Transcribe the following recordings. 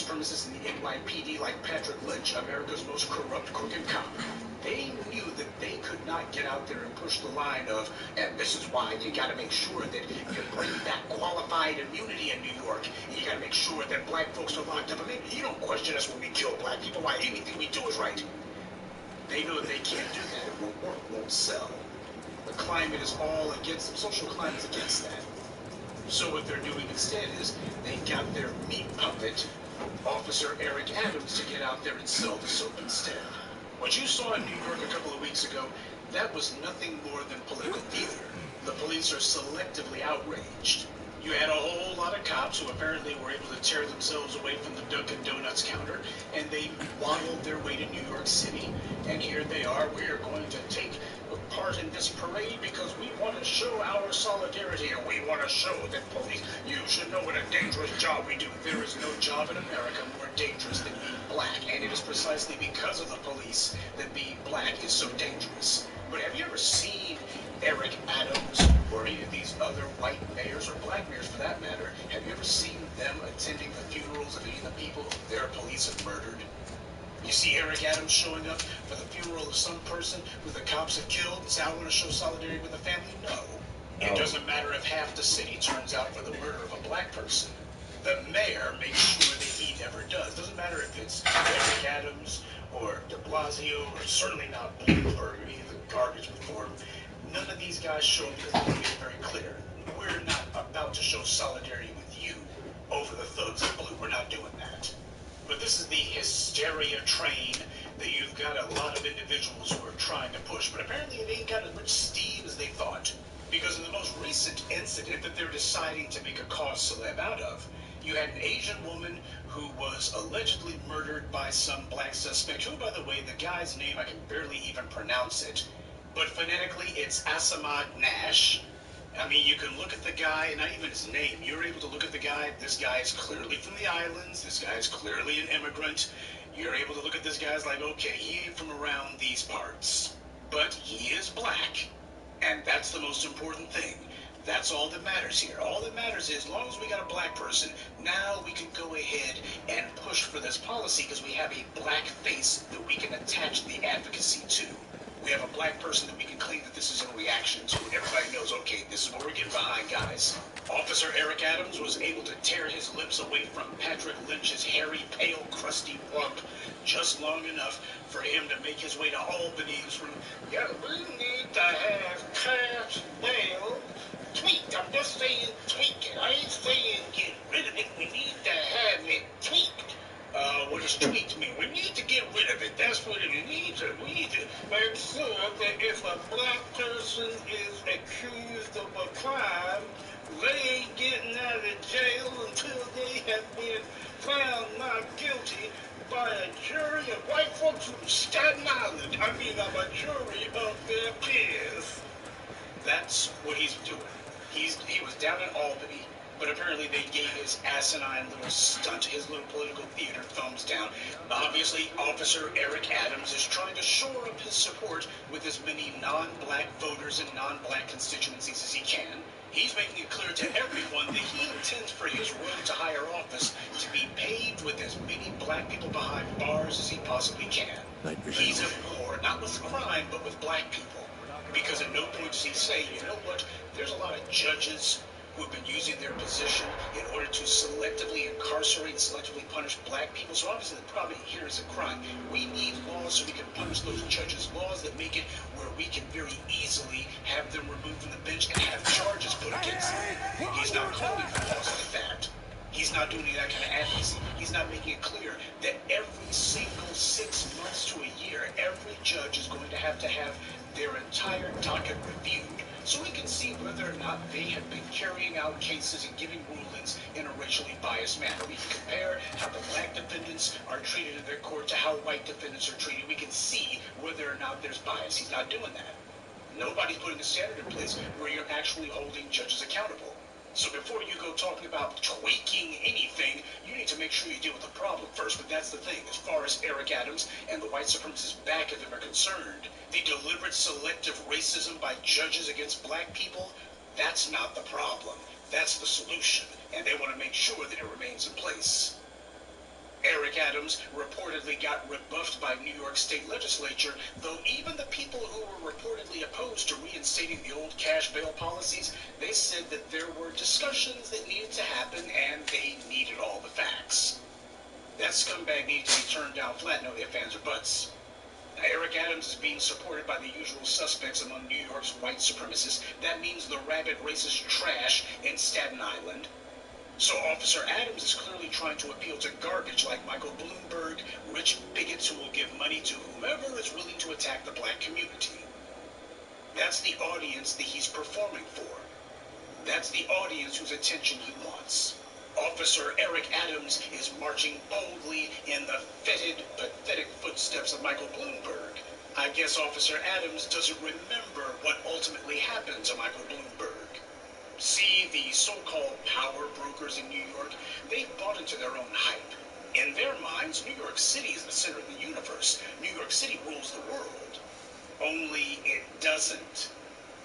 supremacists in the NYPD like Patrick Lynch, America's most corrupt, crooked cop. They knew that they could not get out there and push the line of, and this is why you got to make sure that you bring back qualified immunity in New York. You got to make sure that black folks are locked up. I mean, you don't question us when we kill black people. Why? Anything we do is right. They know that they can't do that. It won't work, won't sell. The climate is all against them. Social climate is against that. So what they're doing instead is they got their meat puppet, Officer Eric Adams, to get out there and sell the soap instead. What you saw in New York a couple of weeks ago, that was nothing more than political theater. The police are selectively outraged. You had a whole lot of cops who apparently were able to tear themselves away from the Dunkin' Donuts counter, and they waddled their way to New York City, and here they are. We're going to take part in this parade because we want to show our solidarity, and we want to show that police, you should know what a dangerous job we do. There is no job in America more dangerous than being black, and it is precisely because of the police that being black is so dangerous. But have you ever seen Eric Adams or any of these other white mayors, or black mayors for that matter, have you ever seen them attending the funerals of any of the people their police have murdered? You see Eric Adams showing up for the funeral of some person who the cops have killed and say, I want to show solidarity with the family? No. It doesn't matter if half the city turns out for the murder of a black person. The mayor makes sure that he never does. Doesn't matter if it's Eric Adams or de Blasio or certainly not Bloomberg or any of the garbage reform. None of these guys show up because they make it very clear. We're not about to show solidarity with you over the thugs in blue. We're not doing that. But this is the hysteria train that you've got a lot of individuals who are trying to push. But apparently it ain't got as much steam as they thought. Because in the most recent incident that they're deciding to make a cause celeb out of, you had an Asian woman who was allegedly murdered by some black suspect, who, by the way, the guy's name, I can barely even pronounce it. But phonetically, it's Asamad Nash. I mean, you can look at the guy, and not even his name. You're able to look at the guy. This guy is clearly from the islands. This guy is clearly an immigrant. You're able to look at this guy as like, okay, he ain't from around these parts. But he is black. And that's the most important thing. That's all that matters here. All that matters is, as long as we got a black person, now we can go ahead and push for this policy because we have a black face that we can attach the advocacy to. We have a black person that we can claim that this is in reaction to, and everybody knows, okay, this is what we're getting behind, guys. Officer Eric Adams was able to tear his lips away from Patrick Lynch's hairy, pale, crusty rump just long enough for him to make his way to Albany. Yeah, we need to have cash bail tweaked. I'm just saying tweak it. I ain't saying get rid of it. We need to have it tweaked. What does tweaked mean? We need to get rid of it. That's what it needs. We need to make sure that if a black person is accused of a crime, they ain't getting out of jail until they have been found not guilty by a jury of white folks from Staten Island. I mean, of a jury of their peers. That's what he's doing. He was down in Albany, but apparently they gave his asinine little stunt, his little political theater, thumbs down. Obviously, Officer Eric Adams is trying to shore up his support with as many non-black voters and non-black constituencies as he can. He's making it clear to everyone that he intends for his road to higher office to be paved with as many black people behind bars as he possibly can. He's at war, not with crime, but with black people. Because at no point does he say, you know what, there's a lot of judges who have been using their position in order to selectively incarcerate and selectively punish black people. So obviously the problem here is a crime. We need laws so we can punish those judges, laws that make it where we can very easily have them removed from the bench and have charges put against them. He's not calling for laws like that. He's not doing that kind of advocacy. He's not making it clear that every single 6 months to a year, every judge is going to have their entire docket reviewed, so we can see whether or not they have been carrying out cases and giving rulings in a racially biased manner. We can compare how the black defendants are treated in their court to how white defendants are treated. We can see whether or not there's bias. He's not doing that. Nobody's putting a standard in place where you're actually holding judges accountable. So before you go talking about tweaking anything, you need to make sure you deal with the problem first. But that's the thing. As far as Eric Adams and the white supremacist back of him are concerned, the deliberate selective racism by judges against black people, that's not the problem. That's the solution. And they want to make sure that it remains in place. Eric Adams reportedly got rebuffed by New York State legislature, though even the people who were reportedly opposed to reinstating the old cash bail policies, they said that there were discussions that needed to happen and they needed all the facts. That scumbag needed to be turned down flat, no ifs, ands, or buts. Now, Eric Adams is being supported by the usual suspects among New York's white supremacists. That means the rabid racist trash in Staten Island. So Officer Adams is clearly trying to appeal to garbage like Michael Bloomberg, rich bigots who will give money to whomever is willing to attack the black community. That's the audience that he's performing for. That's the audience whose attention he wants. Officer Eric Adams is marching boldly in the fetid, pathetic footsteps of Michael Bloomberg. I guess Officer Adams doesn't remember what ultimately happened to Michael Bloomberg. See, the so-called power brokers in New York, they've bought into their own hype. In their minds, New York City is the center of the universe. New York City rules the world. Only it doesn't.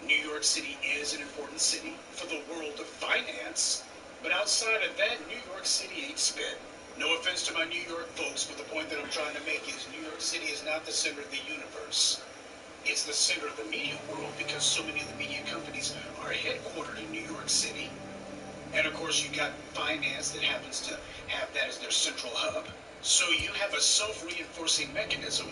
New York City is an important city for the world of finance, but outside of that, New York City ain't spit. No offense to my New York folks, but the point that I'm trying to make is New York City is not the center of the universe. It's the center of the media world because so many of the media companies are headquartered in New York City. And of course, you got finance that happens to have that as their central hub. So you have a self-reinforcing mechanism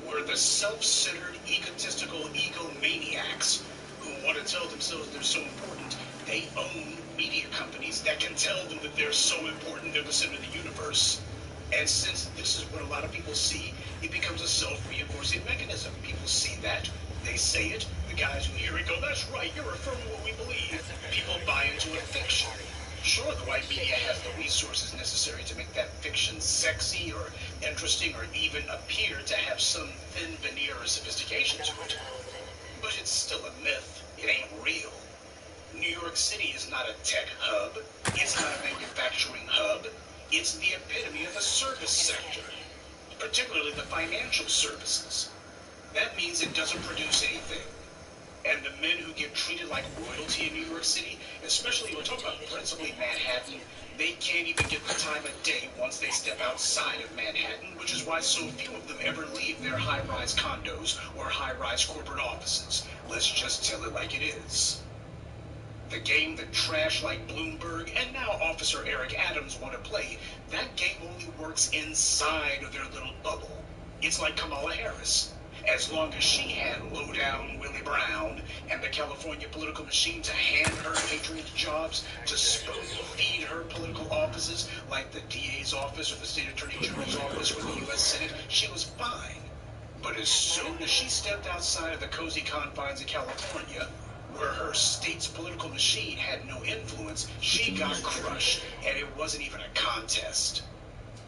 where the self-centered, egotistical egomaniacs who want to tell themselves they're so important, they own media companies that can tell them that they're so important, they're the center of the universe. And since this is what a lot of people see, it becomes a self-reinforcing mechanism. People see that, they say it, the guys who hear it go, that's right, you're affirming what we believe. People buy into a fiction. Sure, the white media has the resources necessary to make that fiction sexy or interesting or even appear to have some thin veneer of sophistication to it. But it's still a myth. It ain't real. New York City is not a tech hub. It's not a manufacturing hub. It's the epitome of the service sector, particularly the financial services. That means it doesn't produce anything. And the men who get treated like royalty in New York City, especially we're talking about principally Manhattan, they can't even get the time of day once they step outside of Manhattan, which is why so few of them ever leave their high-rise condos or high-rise corporate offices. Let's just tell it like it is. The game that trash like Bloomberg and now Officer Eric Adams want to play, that game only works inside of their little bubble. It's like Kamala Harris. As long as she had low-down Willie Brown and the California political machine to hand her patronage jobs, to spoon-feed her political offices like the DA's office or the state attorney general's office or the U.S. Senate, she was fine. But as soon as she stepped outside of the cozy confines of California, where her state's political machine had no influence, she got crushed, and it wasn't even a contest.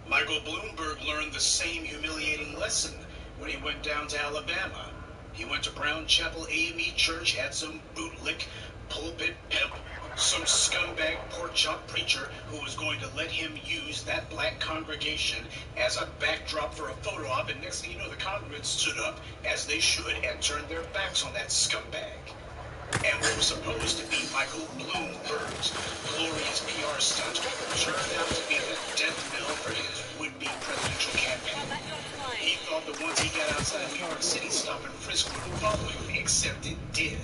Michael Bloomberg learned the same humiliating lesson when he went down to Alabama. He went to Brown Chapel AME Church, had some bootlick pulpit pimp, some scumbag pork chop preacher who was going to let him use that black congregation as a backdrop for a photo op, and next thing you know, the congregants stood up, as they should, and turned their backs on that scumbag. And what was supposed to be Michael Bloomberg's glorious PR stunt turned out to be the death knell for his would-be presidential campaign. He thought that once he got outside New York City, stop and frisk wouldn't follow him, except it did.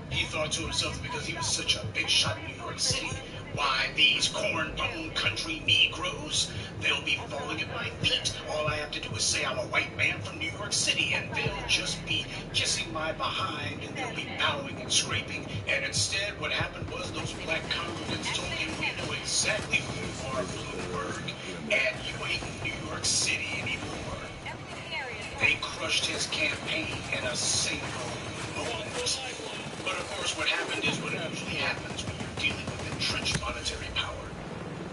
He thought to himself that because he was such a big shot in New York City, why, these corn-bone country Negroes, they'll be falling at my feet. All I have to do is say I'm a white man from New York City, and they'll just be kissing my behind, and they'll be bowing and scraping. And instead, what happened was those black congregants told him, we know exactly who you are, Bloomberg, and you ain't in New York City anymore. They crushed his campaign in a single moment. But of course, what happened is what usually happens when you're dealing with entrenched monetary power.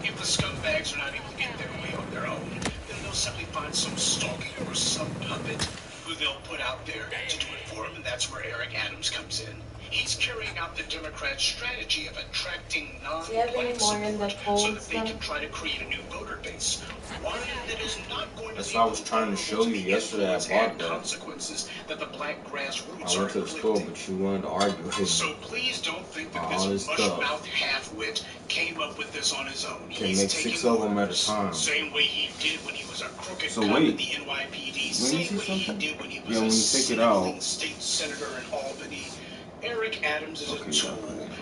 If the scumbags are not able to get their way on their own, then they'll simply find some stalking or some puppet who they'll put out there to do it for them, and that's where Eric Adams comes in. He's carrying out the Democrats' strategy of attracting non-black support so that they can try to create a new voter base. One that is not going to That's be what I was trying to show you yesterday. I bought that. Consequences that the black grassroots I went to the store, but you wanted to argue with me. So please don't think that this mush-mouthed half-wit came up with this on his own. Can make 6 of them at a time. Same way he did when he was a crooked cop at the NYPD. Same way he did when he was a sniveling state senator in Albany. Eric Adams is a tool.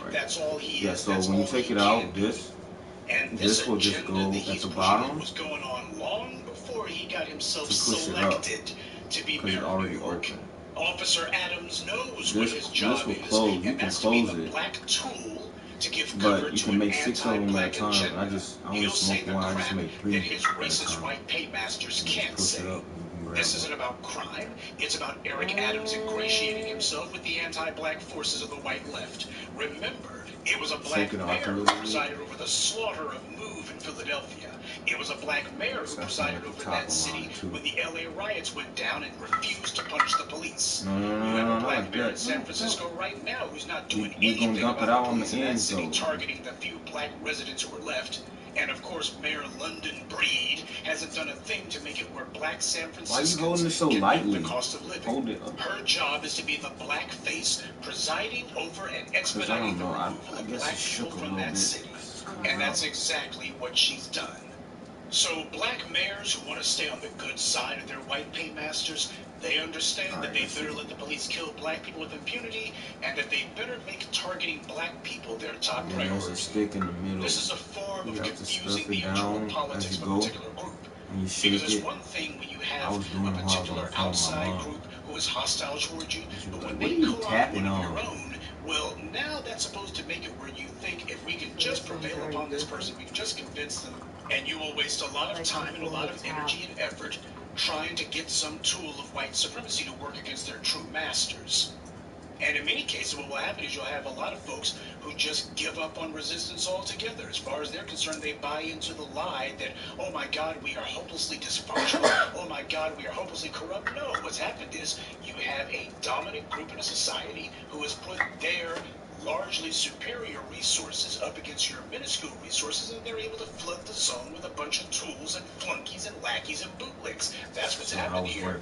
That's all he is. So when you take it out, this will just go at the bottom was going on long before he got himself selected to be mayor of New York. Officer Adams knows what his job is, and that's to be the black tool to give cover but you to can an make 6 of them at a time. agenda. I only smoke one. I just make 3 that his at a racist time. white paymasters can't Push say. it up. This isn't about crime. It's about Eric Adams ingratiating himself with the anti-black forces of the white left. Remember, it was a black mayor who presided over the slaughter of Move in Philadelphia. It was a black mayor who presided over that city when the LA riots went down and refused to punish the police. You have a black mayor in San Francisco right now who's not doing anything about the police in that city, targeting the few black residents who are left. And of course, Mayor London Breed hasn't done a thing to make it where black San Franciscans Why are you holding it so can lightly? meet the cost of living. Hold it up. Her job is to be the black face, presiding over and expediting the removal of black people from that city. And that's exactly what she's done. So black mayors who want to stay on the good side of their white paymasters, they understand that they better let the police kill black people with impunity, and that they better make targeting black people their top priority. There's a stick in the middle. This is a form of confusing the internal politics of a particular group. Because it's one thing when you have a particular outside group who is hostile toward you, but when they co-opt one of your own, well, now that's supposed to make it where you think if we can just prevail upon this person, we can just convince them, and you will waste a lot of time and a lot of energy and effort trying to get some tool of white supremacy to work against their true masters. And in many cases, what will happen is you'll have a lot of folks who just give up on resistance altogether. As far as they're concerned, they buy into the lie that, oh my God, we are hopelessly dysfunctional. Oh my God, we are hopelessly corrupt. No, what's happened is you have a dominant group in a society who has put their largely superior resources up against your minuscule resources, and they're able to flood the zone with a bunch of tools and flunkies and lackeys and bootlicks. That's what's happened here.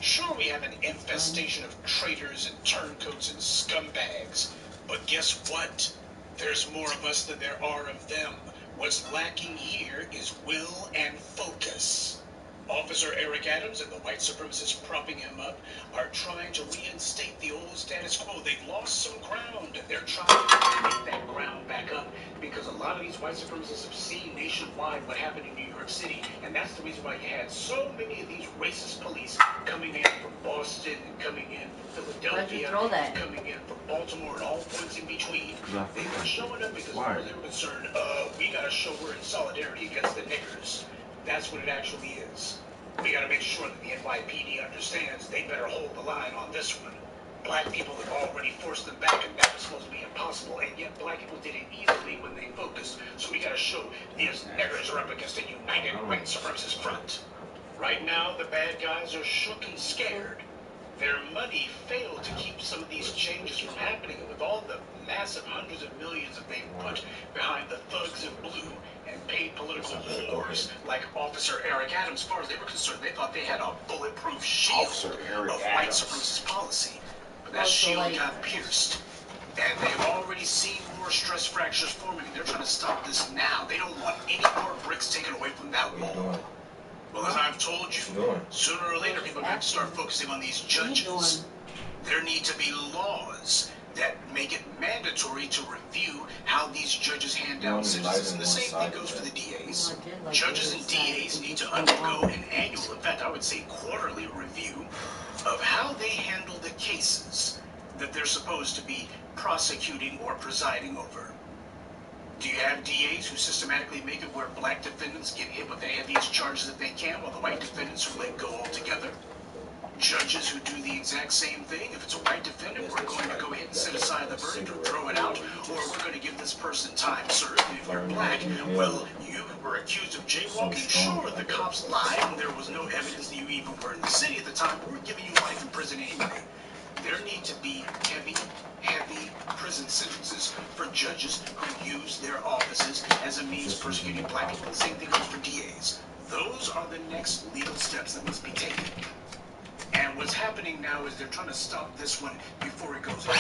Sure, we have an infestation of traitors and turncoats and scumbags, but guess what? There's more of us than there are of them. What's lacking here is will and focus. Officer Eric Adams and the white supremacists propping him up are trying to reinstate the old status quo. They've lost some ground, and they're trying to get that ground back up because a lot of these white supremacists have seen nationwide what happened in New York City, and that's the reason why you had so many of these racist police coming in from Boston and coming in from Philadelphia, coming in from Baltimore and all points in between. They were showing up because they were concerned, we got to show we're in solidarity against the niggers. That's what it actually is. We gotta make sure that the NYPD understands they better hold the line on this one. Black people have already forced them back, and that was supposed to be impossible, and yet black people did it easily when they focused. So we gotta show these niggers are up against a united white supremacist front. Right now, the bad guys are shook and scared. Their money failed to keep some of these changes from happening, and with all the massive hundreds of millions that they put behind the thugs in blue and paid political whores like Officer Eric Adams, as far as they were concerned, they thought they had a bulletproof shield of white supremacist policy. But that shield got pierced. And they've already seen more stress fractures forming, and they're trying to stop this now. They don't want any more bricks taken away from that wall. Well, as I've told you, sooner or later people are going to start focusing on these judges. There need to be laws that make it mandatory to review how these judges hand down sentences. And the same thing goes for the DAs. Judges and DAs need to undergo an annual, in fact, I would say quarterly review of how they handle the cases that they're supposed to be prosecuting or presiding over. Do you have DAs who systematically make it where black defendants get hit with the heaviest charges that they can, while the white defendants are let go altogether? Judges who do the exact same thing. If it's a white defendant, we're going to go ahead and set aside the verdict or throw it out, or we're going to give this person time served. And if you're black, well, you were accused of jaywalking. Sure, the cops lied, and there was no evidence that you even were in the city at the time, but we're giving you life in prison anyway. There need to be heavy prison sentences for judges who use their offices as a means of persecuting black people. The same thing goes for DAs. Those are the next legal steps that must be taken. And what's happening now is they're trying to stop this one before it goes on.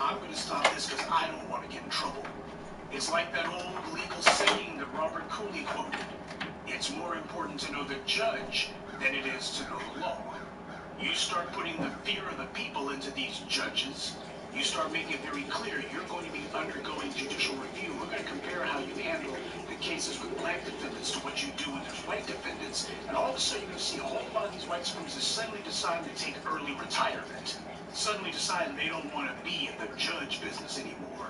I'm going to stop this because I don't want to get in trouble. It's like that old legal saying that Robert Cooley quoted. It's more important to know the judge than it is to know the law. You start putting the fear of the people into these judges. You start making it very clear you're going to be undergoing judicial review. We're going to compare how you handle the cases with black defendants to what you do with those white defendants. And all of a sudden you're going to see a whole lot of these white supremacists suddenly decide to take early retirement. Suddenly decide they don't want to be in the judge business anymore.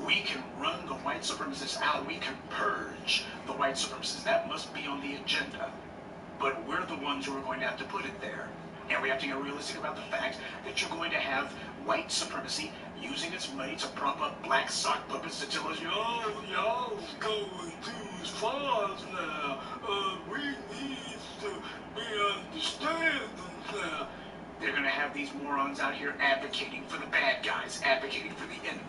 We can run the white supremacists out. We can purge the white supremacists. That must be on the agenda. But we're the ones who are going to have to put it there. And we have to get realistic about the fact that you're going to have white supremacy using its money to prop up black sock puppets to tell us, oh, y'all going too far now. We need to be understanding now. They're going to have these morons out here advocating for the bad guys, advocating for the enemy.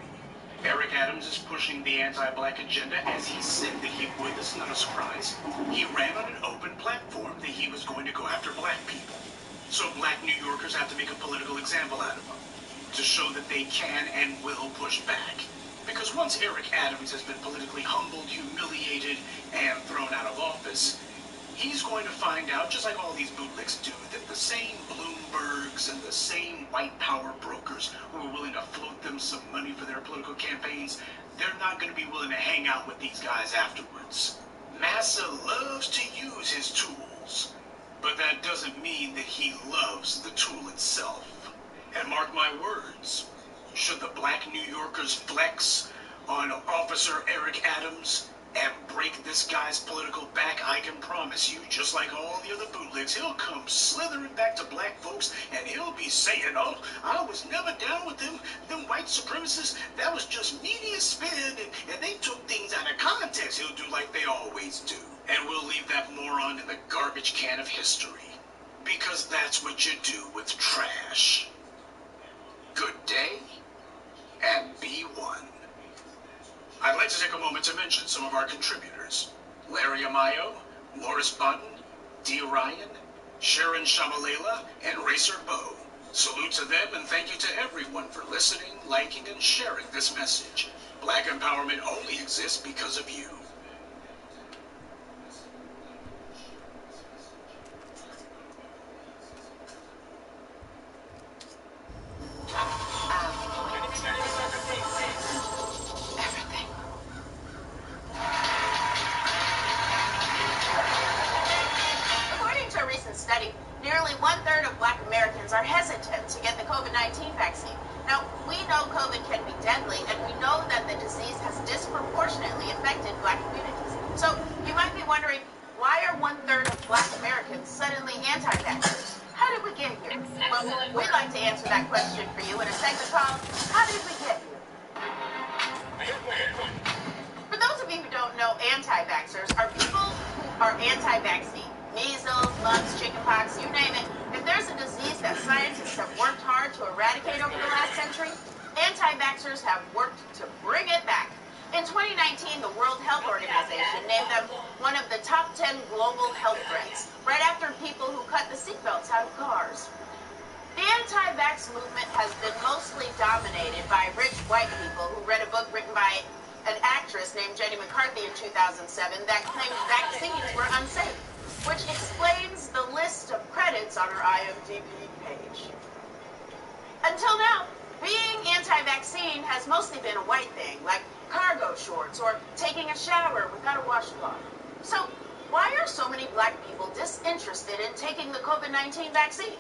Eric Adams is pushing the anti-black agenda as he said that he would. This is not a surprise. He ran on an open platform that he was going to go after black people. So black New Yorkers have to make a political example out of him to show that they can and will push back. Because once Eric Adams has been politically humbled, humiliated, and thrown out of office, he's going to find out, just like all these bootlicks do, that the same Bloombergs and the same white power brokers who are willing to float them some money for their political campaigns, they're not going to be willing to hang out with these guys afterwards. Massa loves to use his tools, but that doesn't mean that he loves the tool itself. And mark my words, should the black New Yorkers flex on Officer Eric Adams and break this guy's political back, I can promise you, just like all the other bootlegs, he'll come slithering back to black folks and he'll be saying, oh, I was never down with them white supremacists. That was just media spin and they took things out of context. He'll do like they always do. And we'll leave that moron in the garbage can of history. Because that's what you do with trash. Good day, and be one. I'd like to take a moment to mention some of our contributors. Larry Amayo, Morris Button, Dee Ryan, Sharon Shamalela, and Racer Bow. Salute to them and thank you to everyone for listening, liking, and sharing this message. Black empowerment only exists because of you. Study, nearly one-third of black Americans are hesitant to get the COVID-19 vaccine. Now, we know COVID can be deadly, and we know that the disease has disproportionately affected black communities. So, you might be wondering, why are one-third of black Americans suddenly anti-vaxxers? How did we get here? Well, we'd like to answer that question for you in a segment called, How Did We Get Here? For those of you who don't know, anti-vaxxers are people who are anti-vaccine. Measles, mumps, chickenpox, you name it. If there's a disease that scientists have worked hard to eradicate over the last century, anti-vaxxers have worked to bring it back. In 2019, the World Health Organization named them one of the top 10 global health threats, right after people who cut the seatbelts out of cars. The anti-vax movement has been mostly dominated by rich white people who read a book written by an actress named Jenny McCarthy in 2007 that claimed vaccines were unsafe, which explains the list of credits on her IMDb page. Until now, being anti-vaccine has mostly been a white thing, like cargo shorts or taking a shower without a washcloth. So, Why are so many black people disinterested in taking the COVID-19 vaccine?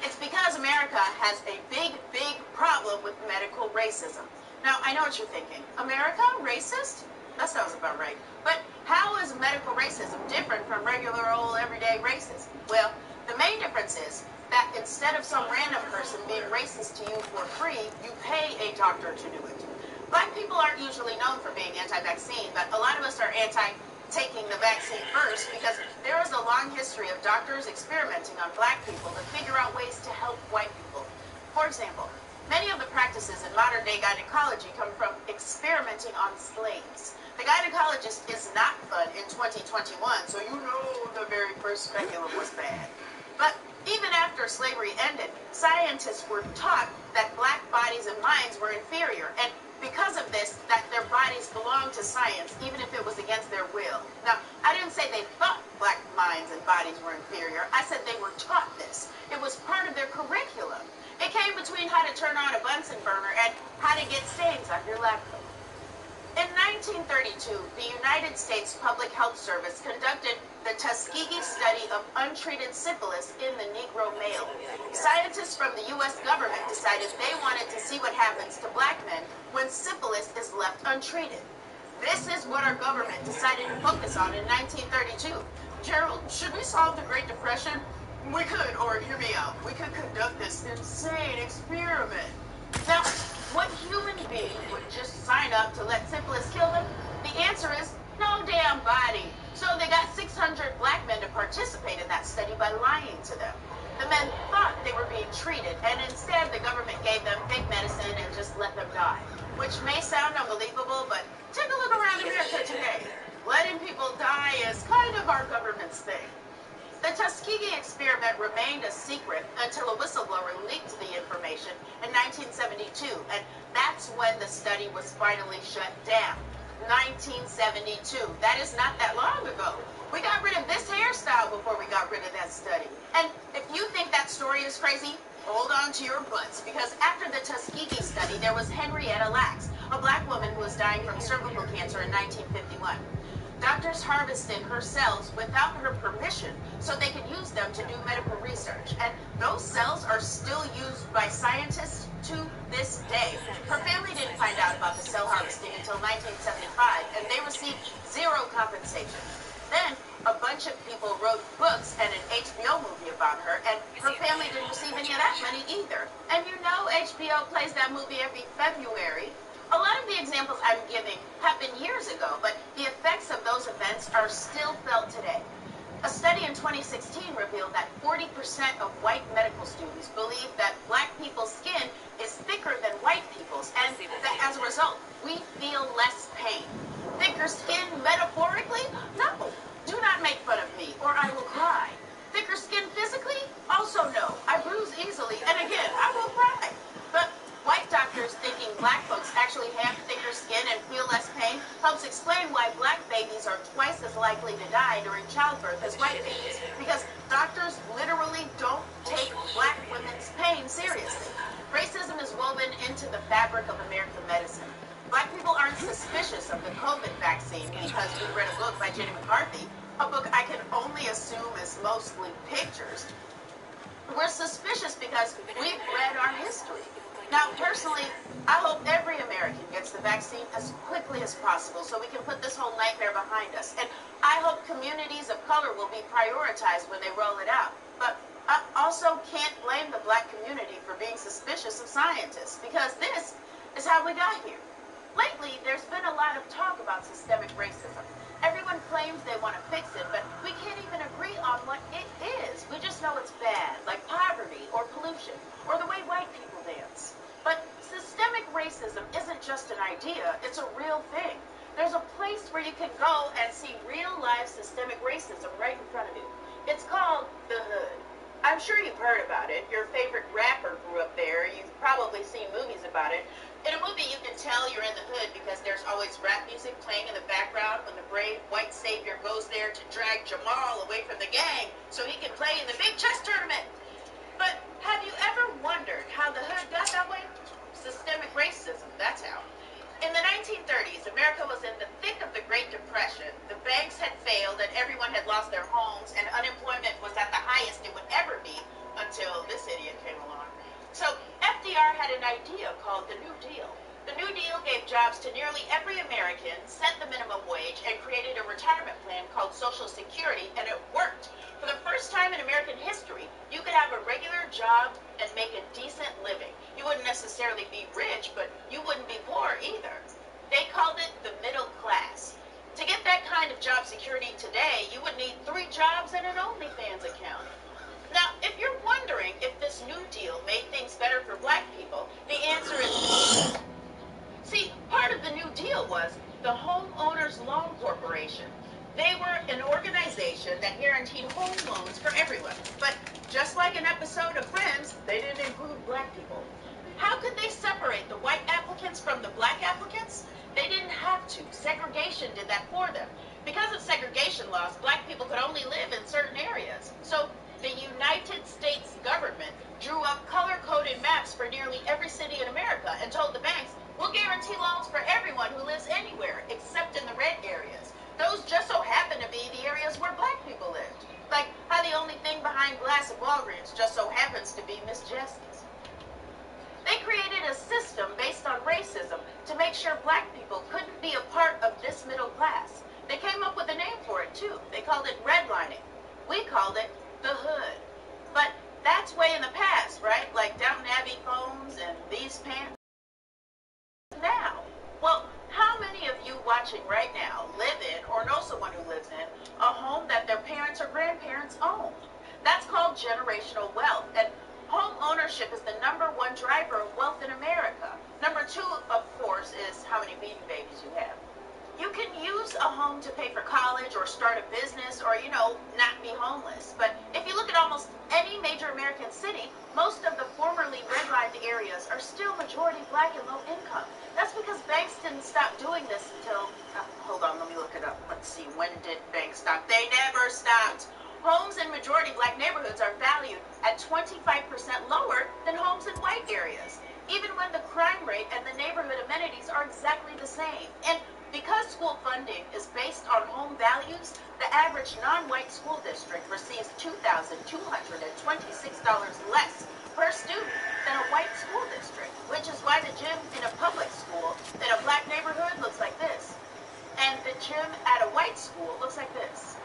It's because America has a big, big problem with medical racism. Now, I know what you're thinking. America? Racist? That sounds about right. But how is medical racism different from regular old everyday racism? Well, the main difference is that instead of some random person being racist to you for free, you pay a doctor to do it. Black people aren't usually known for being anti-vaccine, but a lot of us are anti-taking the vaccine first because there is a long history of doctors experimenting on black people to figure out ways to help white people. For example, many of the practices in modern-day gynecology come from experimenting on slaves. The gynecologist is not fun in 2021, so you know the very first speculum was bad. But even after slavery ended, scientists were taught that black bodies and minds were inferior, and because of this, that their bodies belonged to science, even if it was against their will. Now, I didn't say they thought black minds and bodies were inferior. I said they were taught this. It was part of their curriculum. It came between how to turn on a Bunsen burner and how to get stains on your lap coat. In 1932, the United States Public Health Service conducted the Tuskegee study of untreated syphilis in the Negro male. Scientists from the U.S. government decided they wanted to see what happens to black men when syphilis is left untreated. This is what our government decided to focus on in 1932. Gerald, should we solve the Great Depression? We could, or hear me out, we could conduct this insane experiment. Now, what human being would just sign up to let syphilis kill them? The answer is no damn body. So they got 600 black men to participate in that study by lying to them. The men thought they were being treated, and instead the government gave them fake medicine and just let them die. Which may sound unbelievable, but take a look around America today. Letting people die is kind of our government's thing. The Tuskegee experiment remained a secret until a whistleblower leaked the information in 1972, and that's when the study was finally shut down. 1972. That is not that long ago. We got rid of this hairstyle before we got rid of that study. And if you think that story is crazy, hold on to your butts, because after the Tuskegee study, there was Henrietta Lacks, a black woman who was dying from cervical cancer in 1951. Doctors harvested her cells without her permission so they could use them to do medical research. And those cells are still used by scientists to this day. Her family didn't find out about the cell harvesting until 1975, and they received zero compensation. Then a bunch of people wrote books and an HBO movie about her, and her family didn't receive any of that money either. And you know HBO plays that movie every February. A lot of the examples I'm giving happened years ago, but the effects of those events are still felt today. A study in 2016 revealed that 40% of white medical students believe that black people's skin is thicker than white people's, and that as a result, we feel less pain. Thicker skin metaphorically? No. Do not make fun of me, or I will cry. Thicker skin physically? Also no. I bruise easily, and again, I will cry. But white doctors thinking black folks actually have thicker skin and feel less pain helps explain why black babies are twice as likely to die during childbirth as white babies. Because doctors literally don't take black women's pain seriously. Racism is woven into the fabric of American medicine. Black people aren't suspicious of the COVID vaccine because we read a book by Jenny McCarthy, a book I can only assume is mostly pictures. We're suspicious because we've read our history. Now, personally, I hope every American gets the vaccine as quickly as possible so we can put this whole nightmare behind us. And I hope communities of color will be prioritized when they roll it out. But I also can't blame the black community for being suspicious of scientists, because this is how we got here. Lately, there's been a lot of talk about systemic racism. Everyone claims they want to fix it, but we can't even agree on what it is. We just know it's bad, like poverty or pollution, or the way white people dance. But systemic racism isn't just an idea, it's a real thing. There's a place where you can go and see real-life systemic racism right in front of you. It's called the Hood. I'm sure you've heard about it. Your favorite rapper grew up there. You've probably seen movies about it. In a movie, you can tell you're in the hood because there's always rap music playing in the background when the brave white savior goes there to drag Jamal away from the gang so he can play in the big chess tournament. But have you ever wondered how the hood got that way? Systemic racism, that's how. In the 1930s, America was in the thick of the Great Great Depression. The banks had failed and everyone had lost their homes and unemployment was at the highest it would ever be until this idiot came along. So FDR had an idea called the New Deal. The New Deal gave jobs to nearly every American, set the minimum wage, and created a retirement plan called Social Security, and it worked. For the first time in American history, you could have a regular job and make a decent living. You wouldn't necessarily be rich, but you wouldn't be poor either. They called it the middle class. To get that kind of job security today, you would need 3 jobs and an OnlyFans account. Now, if you're wondering if this New Deal made things better for black people, the answer is see, part of the New Deal was the Homeowners Loan Corporation. They were an organization that guaranteed home loans for everyone. But just like an episode of Friends, they didn't include black people. How could they separate the white applicants from the black applicants? They didn't have to. Segregation did that for them. Because of segregation laws, black people could only live in certain areas. So the United States government drew up color-coded maps for nearly every city in America and told the banks, we'll guarantee loans for everyone who lives anywhere, except in the red areas. Those just so happen to be the areas where black people lived. Like how the only thing behind glass at Walgreens just so happens to be Miss Jessie's. They created a system based on racism to make sure black people couldn't be a part of this middle class. They came up with a name for it, too. They called it redlining. We called it the hood. But that's way in the past, right? Like Downton Abbey phones and these pants. Now, well, how many of you watching right now live in or know someone who lives in a home that their parents or grandparents owned? That's called generational wealth, and home ownership is the #1 driver of wealth in America. #2, of course, is how many babies you have. You can use a home to pay for college or start a business or, not be homeless. But if you look at almost any major American city, most of the formerly redlined areas are still majority black and low income. That's because banks didn't stop doing this until, hold on, let me look it up. Let's see, when did banks stop? They never stopped. Homes in majority black neighborhoods are valued at 25% lower than homes in white areas, even when the crime rate and the neighborhood amenities are exactly the same. And because school funding is based on home values, the average non-white school district receives $2,226 less per student than a white school district, which is why the gym in a public school in a black neighborhood looks like this, and the gym at a white school looks like this.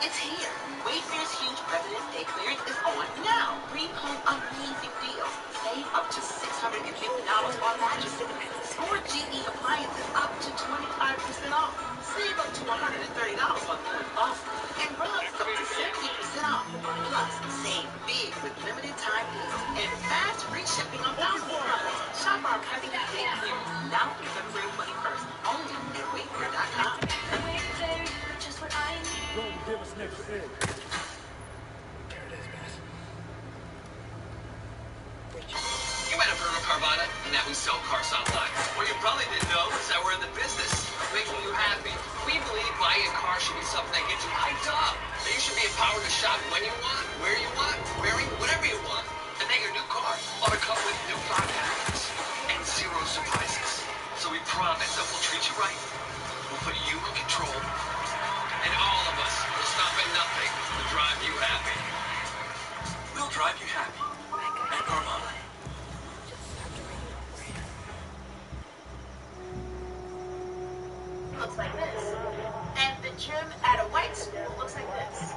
It's here. Wayfair's huge President's Day clearance is on now. Bring home amazing deals. Save up to $650 on mattresses. Score GE appliances up to 25% off. Save up to $130 on cooling faucets. And rugs up to 70% off. Plus, save big with limited time deals and fast free shipping on thousands of products. Shop our President's Day clearance now through February 21st. Only at Wayfair.com. Just what I need. Go and give us an extra egg. There it is, guys. You might have heard of Carvana, and that we sell cars online. What you probably didn't know is that we're in the business of making you happy. We believe buying a car should be something that gets you hyped up. That you should be empowered to shop when you want, where you want, wearing whatever you want. And that your new car ought to come with new product packages and 0 surprises. So we promise that we'll treat you right. We'll put you in control. And all of us will stop at nothing to drive you happy. We'll drive you happy at Carvana. Looks like this. And the gym at a white school looks like this.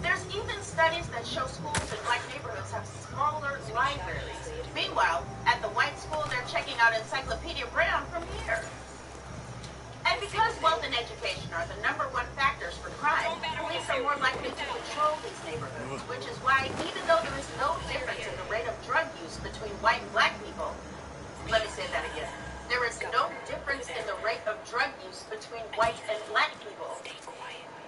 There's even studies that show schools in black neighborhoods have smaller libraries. Meanwhile, at the white school, they're checking out Encyclopedia Brown from here. And because wealth and education are the #1 factors for crime, police are more likely to patrol these neighborhoods, which is why even though there is no difference in the rate of drug use between white and black people, let me say that again. There is no difference in the rate of drug use between white and black people.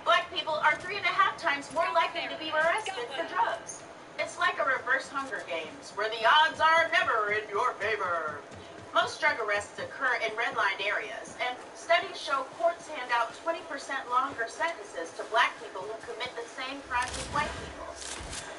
Black people are 3.5 times more likely to be arrested for drugs. It's like a reverse Hunger Games, where the odds are never in your favor. Most drug arrests occur in redlined areas, and studies show courts hand out 20% longer sentences to black people who commit the same crimes as white people.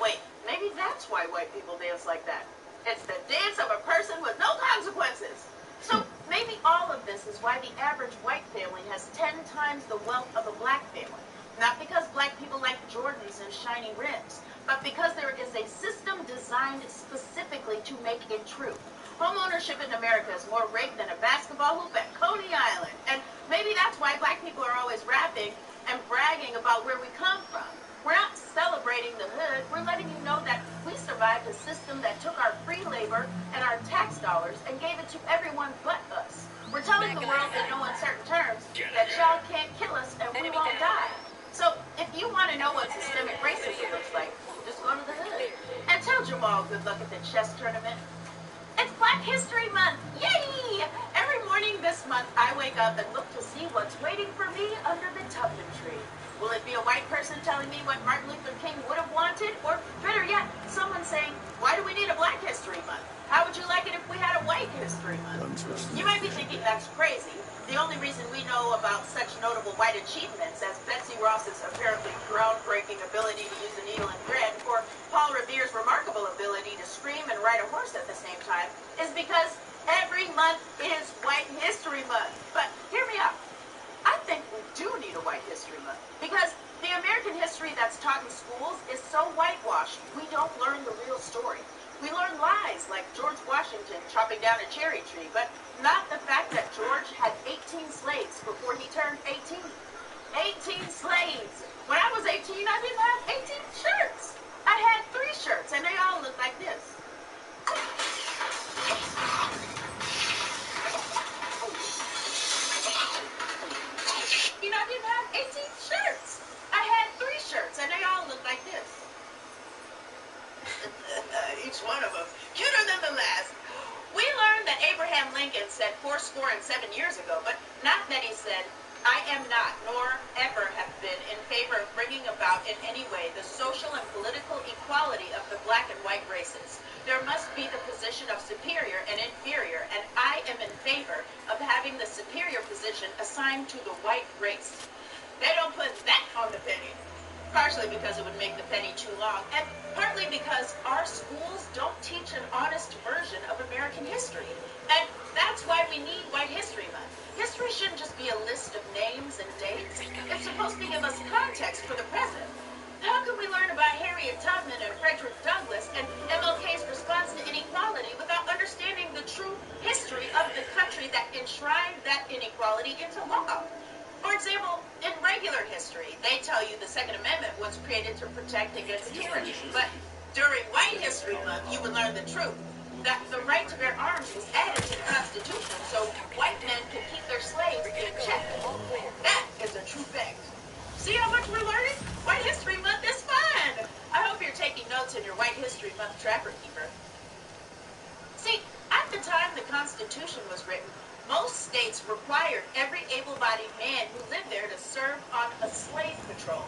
Wait, maybe that's why white people dance like that. It's the dance of a person with no consequences. So maybe all of this is why the average white family has 10 times the wealth of a black family. Not because black people like Jordans and shiny rims, but because there is a system designed specifically to make it true. Home ownership in America is more rigged than a basketball hoop at Coney Island. And maybe that's why black people are always rapping and bragging about where we come from. We're not celebrating the hood. We're letting you know that we survived a system that took our free labor and our tax dollars and gave it to everyone but us. We're telling the world in no uncertain terms that y'all can't kill us and we won't die. So if you want to know what systemic racism looks like, just go to the hood. And tell Jamal good luck at the chess tournament. It's Black History Month! Yay! Every morning this month, I wake up and look to see what's waiting for me under the Tubman tree. Will it be a white person telling me what Martin Luther King would have wanted? Or, better yet, someone saying, why do we need a Black History Month? How would you like it if we had a White History Month? You might be thinking that's crazy. The only reason we know about such notable white achievements as Betsy Ross's apparently groundbreaking ability to use a needle and thread, or Paul Revere's remarkable ability to scream and ride a horse at the same time, is because every month is White History Month. But hear me out. I think we do need a White History Month because the American history that's taught in schools is so whitewashed, we don't learn the real story. We learn lies like George Washington chopping down a cherry tree, but not the fact that George had 18 slaves before he turned 18. 18 slaves! When I was 18, I didn't have 18 shirts. I had 3 shirts, and they all looked like this. I didn't have 18 shirts. I had 3 shirts, and they all looked like this. Each one of them cuter than the last. We learned that Abraham Lincoln said 74 years ago, but not that he said, I am not, nor ever have been, in favor of bringing about in any way the social and political equality of the black and white races. There must be the position of superior and inferior, and I am in favor of having the superior position assigned to the white race. They don't put that on the penny. Partially because it would make the penny too long, and partly because our schools don't teach an honest version of American history. And that's why we need White History Month. History shouldn't just be a list of names and dates. It's supposed to give us context for the present. How can we learn about Harriet Tubman and Frederick Douglass and MLK's response to inequality without understanding the true history of the country that enshrined that inequality into law? For example, in regular history, they tell you the Second Amendment was created to protect against tyranny. But during White History Month, you would learn the truth, that the right to bear arms was added to the Constitution so white men could keep their slaves in check. That is a true fact. See how much we're learning? White History Month is fun! I hope you're taking notes in your White History Month Trapper Keeper. See, at the time the Constitution was written, most states required every able-bodied man who lived there to serve on a slave patrol.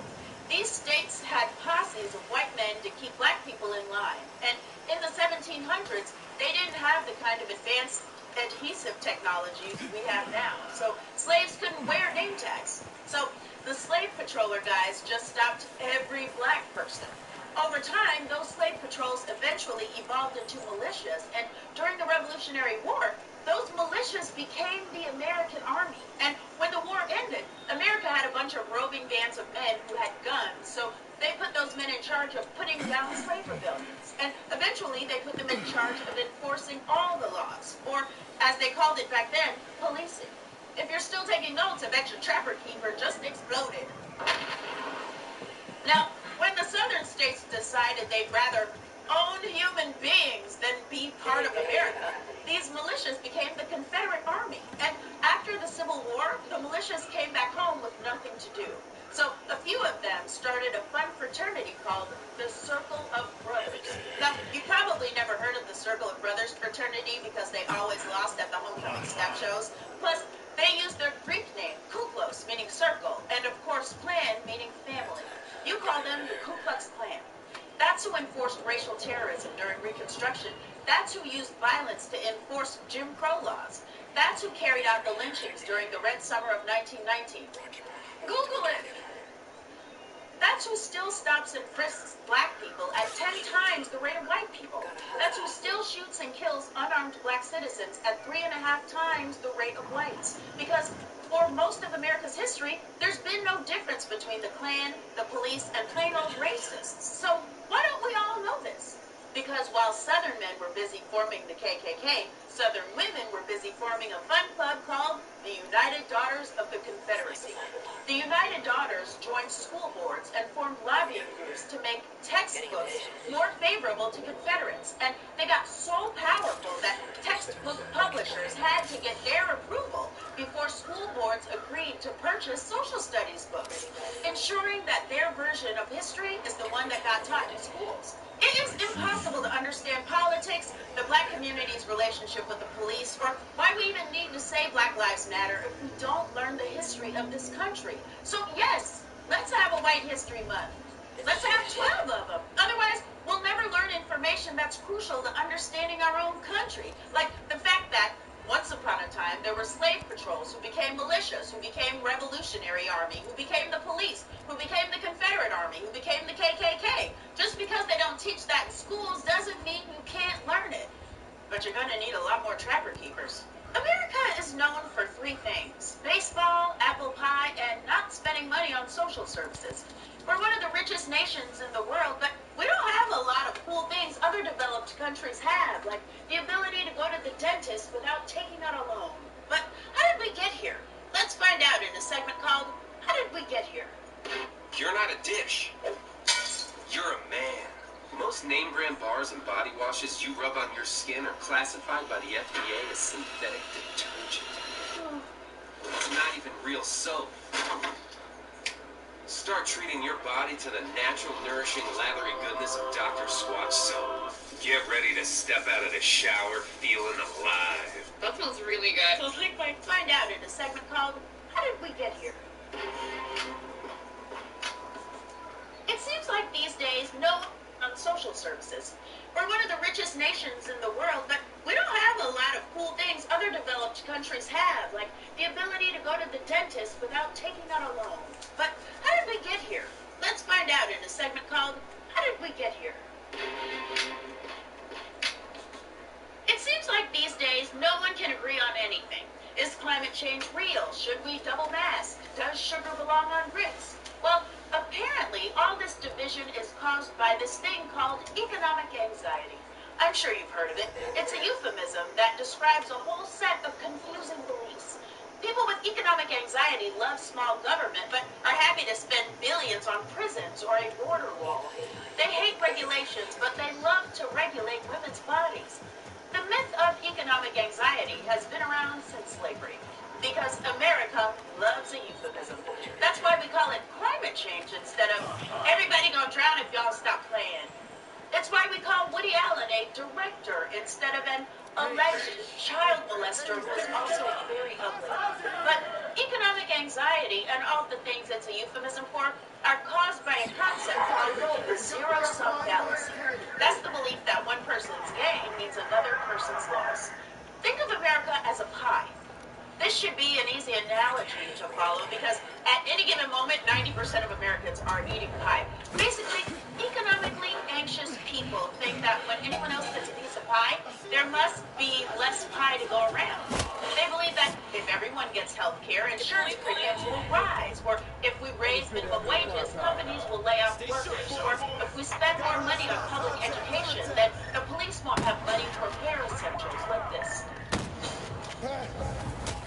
These states had posses of white men to keep black people in line. And in the 1700s, they didn't have the kind of advanced adhesive technology we have now. So slaves couldn't wear name tags. So the slave patroller guys just stopped every black person. Over time, those slave patrols eventually evolved into militias, and during the Revolutionary War, those militias became the American Army. And when the war ended, America had a bunch of roving bands of men who had guns, so they put those men in charge of putting down slave rebellions. And eventually, they put them in charge of enforcing all the laws, or, as they called it back then, policing. If you're still taking notes, I bet your Trapper Keeper just exploded. Now, when the southern states decided they'd rather own human beings than be part of America, these militias became the Confederate Army. And after the Civil War, the militias came back home with nothing to do. So a few of them started a fun fraternity called the Circle of Brothers. Now, you probably never heard of the Circle of Brothers fraternity because they always lost at the homecoming step shows. Plus, they used their Greek name, Kuklos, meaning circle, and of course, Klan, meaning family. You call them the Ku Klux Klan. That's who enforced racial terrorism during Reconstruction. That's who used violence to enforce Jim Crow laws. That's who carried out the lynchings during the Red Summer of 1919. Google it! That's who still stops and frisks black people at 10 times the rate of white people. That's who still shoots and kills unarmed black citizens at 3.5 times the rate of whites. Because for most of America's history, there's been no difference between the Klan, the police, and plain old racists. So why don't we all know this? Because while Southern men were busy forming the KKK, Southern women were busy forming a fun club called the United Daughters of the Confederacy. The United Daughters joined school boards and formed lobbying groups to make textbooks more favorable to Confederates. And they got so powerful that textbook publishers had to get their approval before school boards agreed to purchase social studies books, ensuring that their version of history is the one that got taught in schools. It is impossible to understand politics, the black community's relationship with the police, or why we even need to say Black Lives Matter if we don't learn the history of this country. So yes, let's have a White History Month. Let's have 12 of them. Otherwise, we'll never learn information that's crucial to understanding our own country. Like the fact that once upon a time, there were slave patrols who became militias, who became Revolutionary Army, who became the police, who became the Confederate Army, who became the KKK. Just because they don't teach that in schools doesn't mean you can't learn it. But you're going to need a lot more trapper keepers. America is known for 3 things: baseball, apple pie, and not spending money on social services. We're one of the richest nations in the world, but we don't have a lot of cool things other developed countries have, like the ability to go to the dentist without taking out a loan. But how did we get here? Let's find out in a segment called How Did We Get Here? You're not a dish. You're a man. Most name brand bars and body washes you rub on your skin are classified by the FDA as synthetic detergent. It's not even real soap. Start treating your body to the natural, nourishing, lathery goodness of Dr. Squatch soap. Get ready to step out of the shower feeling alive. That smells really good. So let's find out in a segment called How Did We Get Here? It seems like these days no one on social services. We're one of the richest nations in the world, but we don't have a lot of cool things other developed countries have, like the ability to go to the dentist without taking out a loan. But how did we get here? Let's find out in a segment called How Did We Get Here? It seems like these days no one can agree on anything. Is climate change real? Should we double mask? Does sugar belong on grits? Well, apparently all this division is caused by this thing called economic anxiety. I'm sure you've heard of it. It's a euphemism that describes a whole set of confusing beliefs. People with economic anxiety love small government, but are happy to spend billions on prisons or a border wall. They hate regulations, but they love to regulate women's bodies. The myth of economic anxiety has been around since slavery, because America loves a euphemism. That's why we call it climate change instead of everybody gonna drown if y'all stop playing. It's why we call Woody Allen a director instead of an alleged child molester who is also very ugly. But economic anxiety and all the things it's a euphemism for are caused by a concept called the zero-sum fallacy. That's the belief that one person's gain means another person's loss. Think of America as a pie. This should be an easy analogy to follow because at any given moment, 90% of Americans are eating pie. Basically, economically anxious people think that when anyone else gets a piece of pie, there must be less pie to go around. They believe that if everyone gets health care, insurance premiums will rise, or if we raise minimum wages, companies will lay off workers, or if we spend more money on public education, then the police won't have money to repair essentials like this.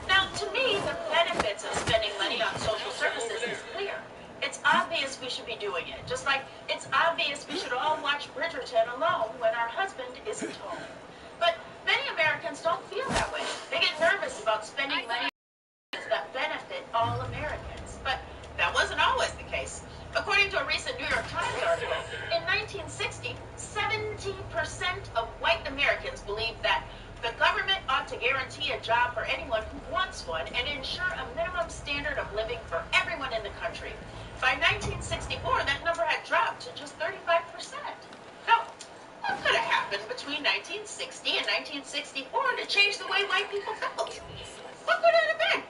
Now, to me, the benefits of spending money on social services is clear. It's obvious we should be doing it, just like it's obvious we should all watch Bridgerton alone when our husband isn't home. But many Americans don't feel that way. They get nervous about spending money that benefit all Americans. But that wasn't always the case. According to a recent New York Times article, in 1960, 70% of white Americans believed that the government ought to guarantee a job for anyone who wants one and ensure a minimum standard of living for everyone in the country. By 1964, that number had dropped to just 35%. Now, what could have happened between 1960 and 1964 to change the way white people felt? What could it have been?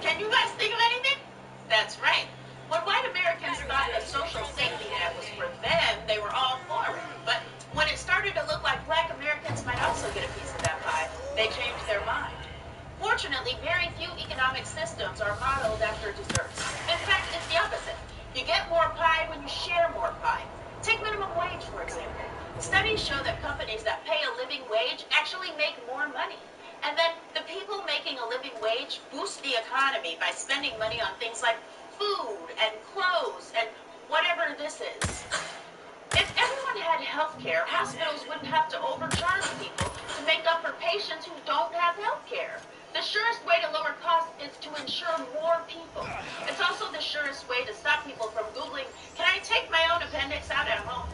Can you guys think of anything? That's right. When white Americans thought of social Unfortunately, very few economic systems are modeled after desserts. In fact, it's the opposite. You get more pie when you share more pie. Take minimum wage, for example. Studies show that companies that pay a living wage actually make more money. And then the people making a living wage boost the economy by spending money on things like food and clothes and whatever this is. If everyone had health care, hospitals wouldn't have to overcharge people to make up for patients who don't have health care. The surest way to lower costs is to insure more people. It's also the surest way to stop people from Googling, can I take my own appendix out at home?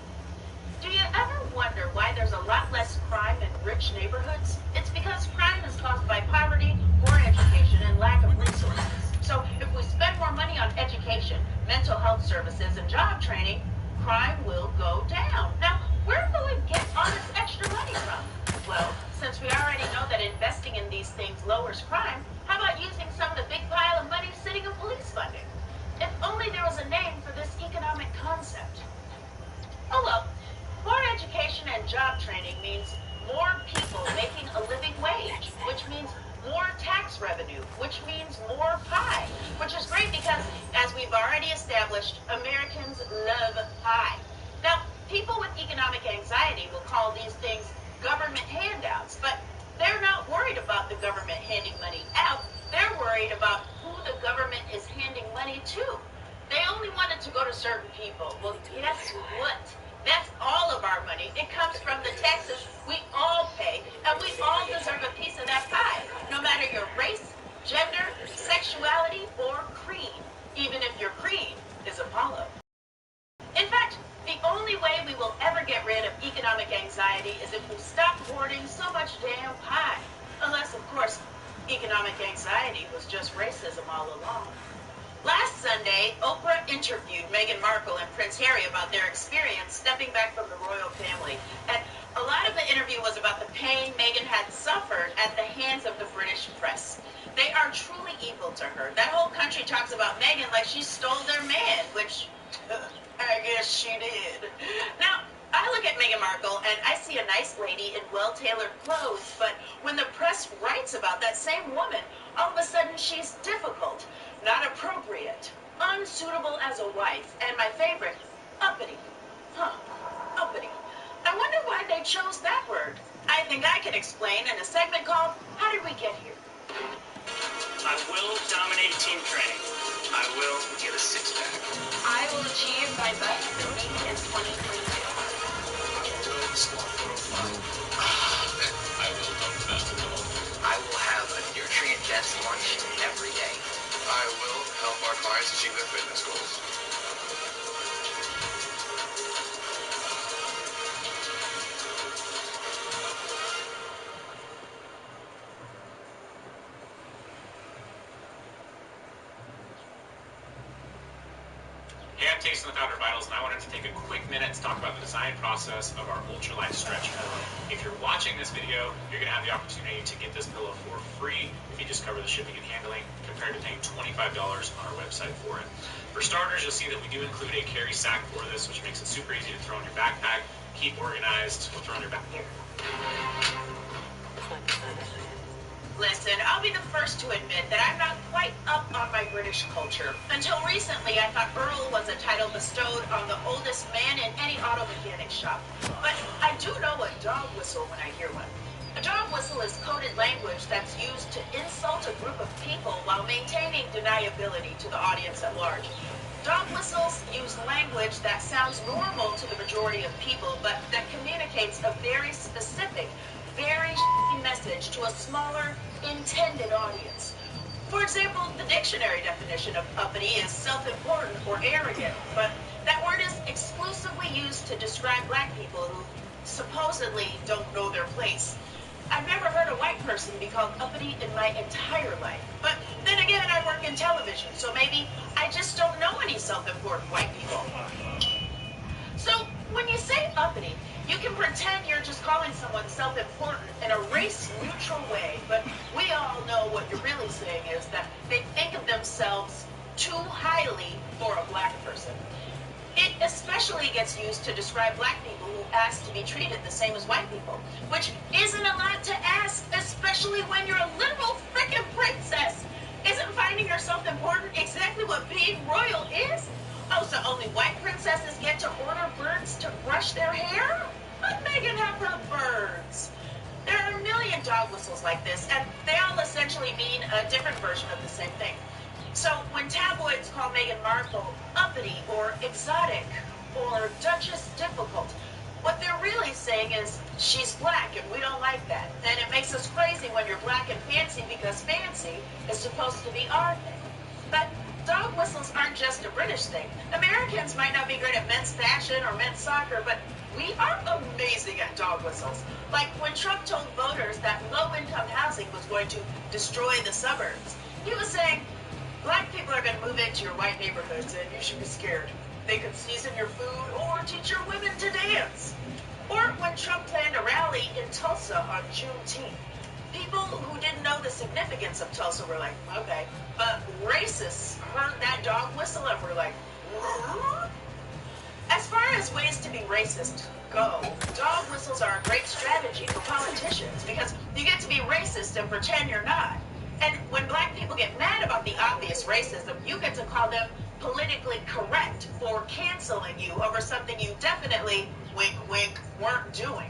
Do you ever wonder why there's a lot less crime in rich neighborhoods? It's because crime is caused by poverty, poor education, and lack of resources. So if we spend more money on education, mental health services, and job training, crime will go down. Now, where will we get all this extra money from? Well, since we already know that investing in these things lowers crime, how about using some of the big pile of money sitting in police funding? If only there was a name for this economic concept. Oh well, more education and job training means more people making a living wage, which means more tax revenue, which means more pie, which is great because, as we've already established, Americans love pie. Now, people with economic anxiety will call these things government handouts, but they're not worried about the government handing money out. They're worried about who the government is handing money to. They only want it to go to certain people. Well, guess what? That's all of our money. It comes from the taxes we all pay, and we all deserve a piece of that pie, no matter your race, gender, sexuality, or creed, even if your creed is Apollo. In fact, the only way we will ever get rid of economic anxiety is if we stop hoarding so much damn pie. Unless, of course, economic anxiety was just racism all along. Last Sunday, Oprah interviewed Meghan Markle and Prince Harry about their experience stepping back from the royal family. And a lot of the interview was about the pain Meghan had suffered at the hands of the British press. They are truly evil to her. That whole country talks about Meghan like she stole their man, which I guess she did. Now, I look at Meghan Markle and I see a nice lady in well-tailored clothes, but when the press writes about that same woman, all of a sudden she's difficult, not appropriate, unsuitable as a wife, and my favorite, uppity. Uppity. I wonder why they chose that word. I think I can explain in a segment called How Did We Get Here? I will dominate team training. I will get a six-pack. I will achieve my best physique in 2022. I will dunk basketball. I will have a nutrient-dense lunch every day. I will help our clients achieve their fitness goals. Hey, I'm Taste of the Founder Vitals, and I wanted to take a quick minute to talk about the design process of our ultralight stretch pillow. If you're watching this video, you're going to have the opportunity to get this pillow for free if you just cover the shipping and handling, compared to paying $25 on our website for it. For starters, you'll see that we do include a carry sack for this, which makes it super easy to throw in your backpack, keep organized, or throw in your backpack. Listen, I'll be the first to admit that I'm not quite up on my British culture. Until recently, I thought Earl was a title bestowed on the oldest man in any auto mechanic shop. But I do know a dog whistle when I hear one. A dog whistle is coded language that's used to insult a group of people while maintaining deniability to the audience at large. Dog whistles use language that sounds normal to the majority of people, but that communicates a very specific, very message to a smaller, intended audience. For example, the dictionary definition of uppity is self-important or arrogant, but that word is exclusively used to describe black people who supposedly don't know their place. I've never heard a white person be called uppity in my entire life. But then again, I work in television, so maybe I just don't know any self-important white people. So when you say uppity, you can pretend you're just calling someone self-important in a race-neutral way, but we all know what you're really saying is that they think of themselves too highly for a black person. It especially gets used to describe black people who ask to be treated the same as white people, which isn't a lot to ask, especially when you're a literal frickin' so only white princesses get to order birds to brush their hair? Let Meghan have her birds. There are a million dog whistles like this, and they all essentially mean a different version of the same thing. So when tabloids call Meghan Markle uppity or exotic or Duchess difficult, what they're really saying is she's black and we don't like that. And it makes us crazy when you're black and fancy because fancy is supposed to be our thing. But dog whistles aren't just a British thing. Americans might not be great at men's fashion or men's soccer, but we are amazing at dog whistles. Like when Trump told voters that low-income housing was going to destroy the suburbs. He was saying, black people are going to move into your white neighborhoods and you should be scared. They could season your food or teach your women to dance. Or when Trump planned a rally in Tulsa on Juneteenth. People who didn't know the significance of Tulsa were like, okay. But racists heard that dog whistle and were like, what? As far as ways to be racist go, dog whistles are a great strategy for politicians because you get to be racist and pretend you're not. And when black people get mad about the obvious racism, you get to call them politically correct for canceling you over something you definitely, wink, wink, weren't doing.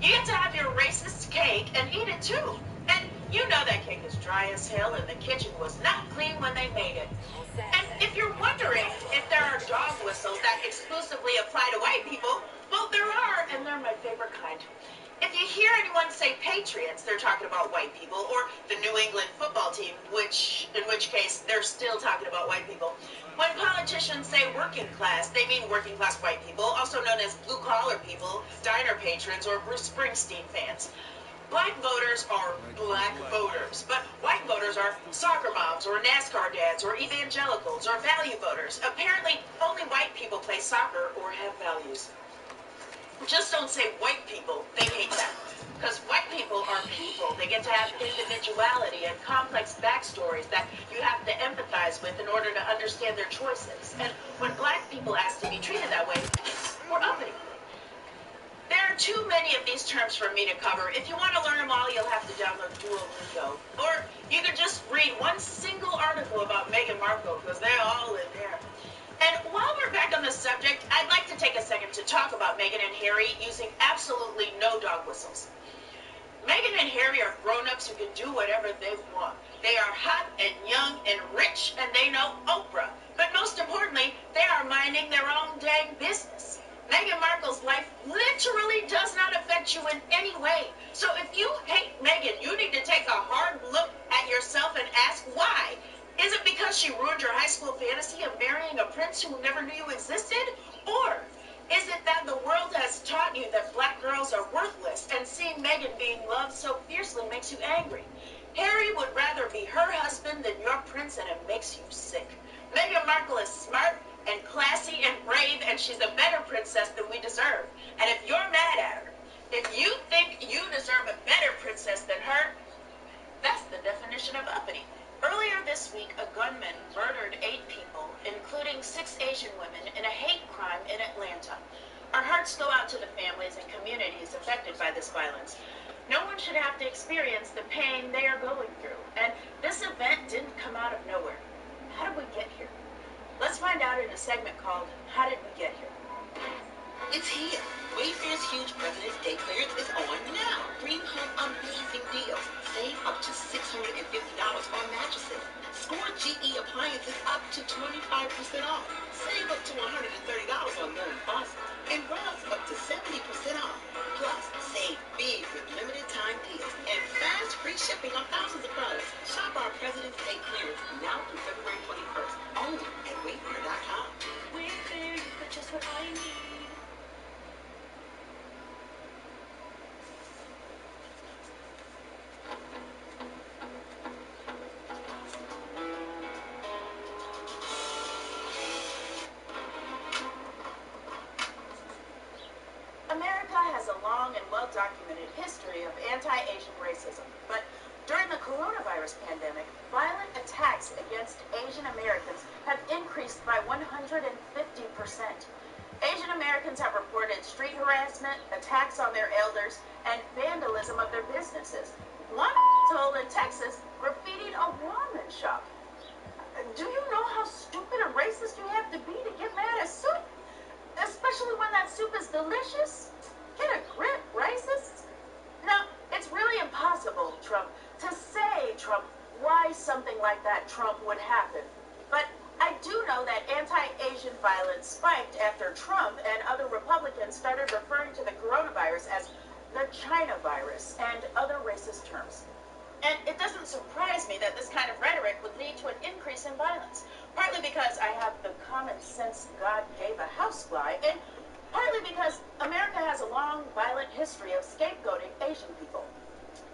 You get to have your racist cake and eat it too. And you know that cake is dry as hell and the kitchen was not clean when they made it. And if you're wondering if there are dog whistles that exclusively apply to white people, well, there are, and they're my favorite kind. If you hear anyone say patriots, they're talking about white people, or the New England football team, in which case they're still talking about white people. When politicians say working class, they mean working class white people, also known as blue collar people, diner patrons, or Bruce Springsteen fans. Black voters are black voters, but white voters are soccer moms, or NASCAR dads, or evangelicals, or value voters. Apparently, only white people play soccer or have values. Just don't say white people. They hate that. Because white people are people. They get to have individuality and complex backstories that you have to empathize with in order to understand their choices. And when black people ask to be treated that way, we're uppity. There are too many of these terms for me to cover. If you want to learn them all, you'll have to download Duolingo. Or you could just read one single article about Meghan Markle, because they're all in there. And while we're back on the subject, I'd like to take a second to talk about Meghan and Harry using absolutely no dog whistles. Meghan and Harry are grown-ups who can do whatever they want. They are hot and young and rich, and they know Oprah. But most importantly, they are minding their own dang business. Meghan Markle's life literally does not affect you in any way. So if you hate Meghan, you need to take a hard look at yourself and ask why. Is it because she ruined your high school fantasy of marrying a prince who never knew you existed? Or is it that the world has taught you that black girls are worthless and seeing Meghan being loved so fiercely makes you angry? Harry would rather be her husband than your prince, and it makes you sick. Meghan Markle is smart and classy and brave, and she's a better princess than we deserve. And if you're mad at her, if you think you deserve a better princess than her, that's the definition of uppity. Earlier this week, a gunman murdered 8 people, including 6 Asian women, in a hate crime in Atlanta. Our hearts go out to the families and communities affected by this violence. No one should have to experience the pain they are going through. And this event didn't come out of nowhere. How did we get here? Let's find out in a segment called How Did We Get Here? It's here. Wayfair's huge President's Day clearance is on now. Bring home amazing deals. Save up to $650 on mattresses. Score GE appliances up to 25% off. Save up to $130 on lawn faucets. And rugs up to 70% off. Plus, save big with limited time deals. And fast free shipping on thousands of products. Shop our President's Day clearance now through February 21st. Only at Wayfair.com. Wayfair, you got just what I need. America has a long and well-documented history of anti-Asian racism, but during the coronavirus pandemic, violent attacks against Asian Americans have increased by 150%. Asian Americans have reported street harassment, attacks on their elders, and vandalism of their businesses. One asshole in Texas graffitied a ramen shop. Do you know how stupid and racist you have to be to get mad at something like that Trump would happen. But I do know that anti-Asian violence spiked after Trump and other Republicans started referring to the coronavirus as the China virus and other racist terms. And it doesn't surprise me that this kind of rhetoric would lead to an increase in violence, partly because I have the common sense God gave a housefly, and partly because America has a long, violent history of scapegoating Asian people,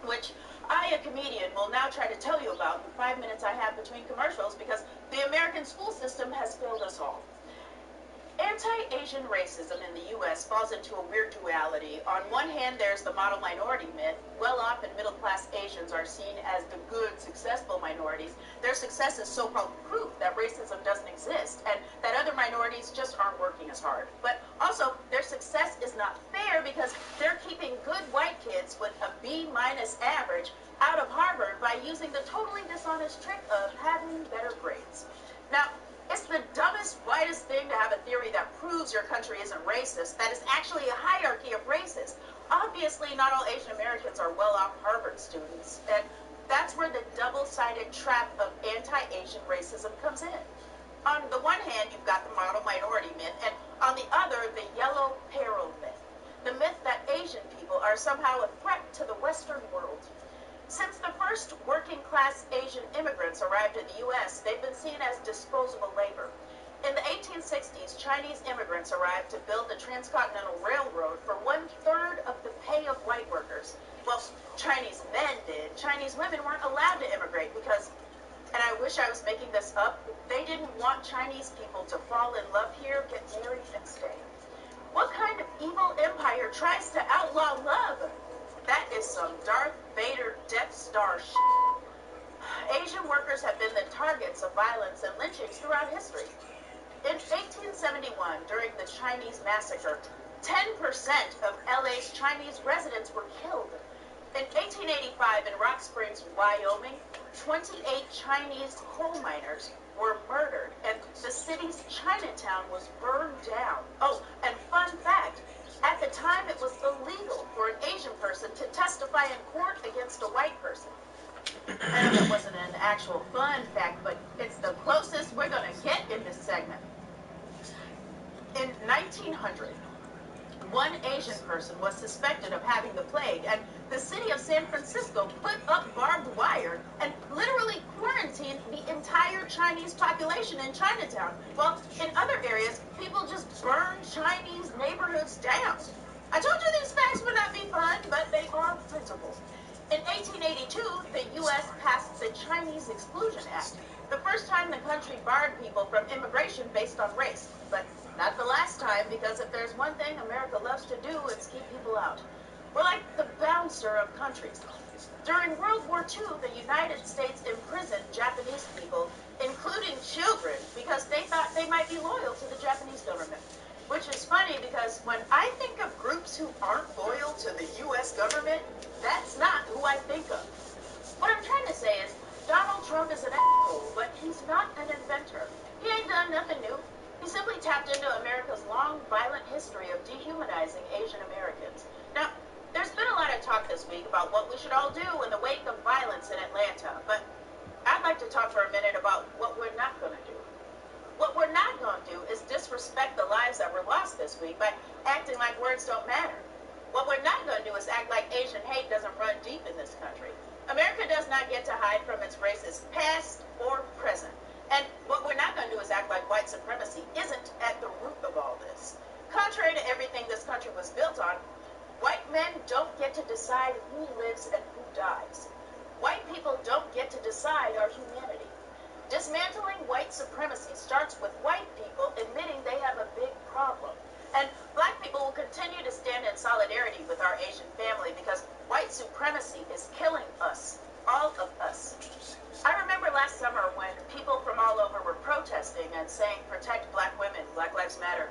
which I, a comedian, will now try to tell you about in the 5 minutes I have between commercials, because the American school system has failed us all. Anti-Asian racism in the U.S. falls into a weird duality. On one hand, there's the model minority myth. Well-off and middle-class Asians are seen as the good, successful minorities. Their success is so-called proof that racism doesn't exist and that other minorities just aren't working as hard. But also, their success is not fair because they're keeping good white kids with a B-minus average out of Harvard by using the totally dishonest trick of having better grades. Now, it's the dumbest, whitest thing to have a theory that proves your country isn't racist, that is actually a hierarchy of races. Obviously, not all Asian Americans are well-off Harvard students, and that's where the double-sided trap of anti-Asian racism comes in. On the one hand, you've got the model minority myth, and on the other, the yellow peril myth. The myth that Asian people are somehow a threat to the Western world. Since the first working-class Asian immigrants arrived in the U.S., they've been seen as disposable labor. In the 1860s, Chinese immigrants arrived to build the Transcontinental Railroad for 1/3 of the pay of white workers. Well, Chinese men did. Chinese women weren't allowed to immigrate because, and I wish I was making this up, they didn't want Chinese people to fall in love here, get married, and stay. What kind of evil empire tries to outlaw love? That is some Darth Vader Death Star shit. Asian workers have been the targets of violence and lynchings throughout history. In 1871, during the Chinese massacre, 10% of LA's Chinese residents were killed. In 1885, in Rock Springs, Wyoming, 28 Chinese coal miners were murdered, and the city's Chinatown was burned down. Oh, and fun fact, at the time, it was illegal for an Asian person to testify in court against a white person. I know that wasn't an actual fun fact, but it's the closest we're going to get in this segment. In 1900, one Asian person was suspected of having the plague, and the city of San Francisco put up barbed wire and literally quarantined the entire Chinese population in Chinatown. Well, in other areas, people just burned Chinese neighborhoods down. I told you these facts would not be fun, but they are printable. In 1882, the U.S. passed the Chinese Exclusion Act, the first time the country barred people from immigration based on race. But not the last time, because if there's one thing America loves to do, it's keep people out. We're like the bouncer of countries. During World War II, the United States imprisoned Japanese people, including children, because they thought they might be loyal to the Japanese government. Which is funny because when I think of groups who aren't loyal to the U.S. government, that's not who I think of. What I'm trying to say is, Donald Trump is an asshole, but he's not an inventor. He ain't done nothing new. He simply tapped into America's long, violent history of dehumanizing Asian Americans. Now, there's been a lot of talk this week about what we should all do in the wake of violence in Atlanta, but I'd like to talk for a minute about what we're not going to do. What we're not going to do is disrespect the lives that were lost this week by acting like words don't matter. What we're not going to do is act like Asian hate doesn't run deep in this country. America does not get to hide from its racist past or present. And what we're not going to do is act like white supremacy isn't at the root of all this. Contrary to everything this country was built on, white men don't get to decide who lives and who dies. White people don't get to decide our humanity. Dismantling white supremacy starts with white people admitting they have a big problem. And black people will continue to stand in solidarity with our Asian family because white supremacy is killing us, all of us. I remember last summer when people from all over were protesting and saying, protect black women, Black Lives Matter.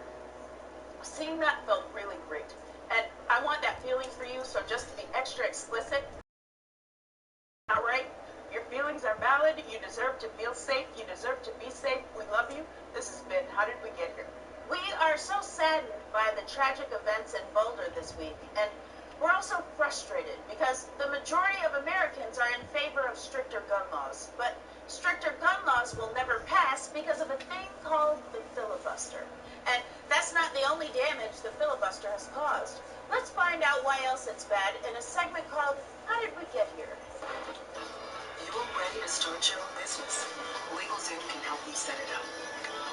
Seeing that felt really great. And I want that feeling for you, so just to be extra explicit, all right? Your feelings are valid. You deserve to feel safe. You deserve to be safe. We love you. This has been How Did We Get Here? We are so saddened by the tragic events in Boulder this week, and we're also frustrated because the majority of Americans are in favor of stricter gun laws. But stricter gun laws will never pass because of a thing called the filibuster. And that's not the only damage the filibuster has caused. Let's find out why else it's bad in a segment called How Did We Get Here? You're ready to start your own business. LegalZoom can help you set it up.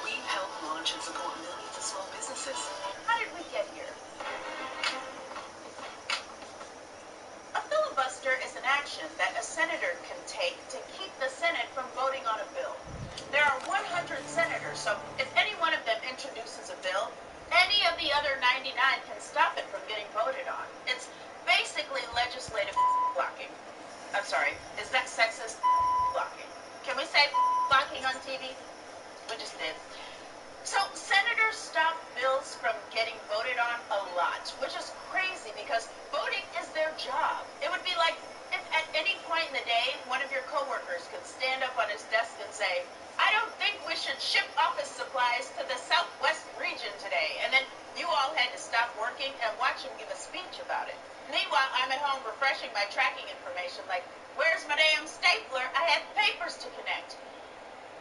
We help launch and support millions of small businesses. How did we get here? A filibuster is an action that a senator can take to keep the Senate from voting on a bill. There are 100 senators, so if any one of them introduces a bill, any of the other 99 can stop it from getting voted on. It's basically legislative blocking. I'm sorry, is that sexist? Blocking. Can we say blocking on TV? We just did. So senators stop bills from getting voted on a lot, which is crazy because voting is their job. It would be like if at any point in the day, one of your coworkers could stand up on his desk and say, I don't think we should ship office supplies to the Southwest region today. And then you all had to stop working and watch him give a speech about it. Meanwhile, I'm at home refreshing my tracking information like, where's my damn stapler? I had papers to connect.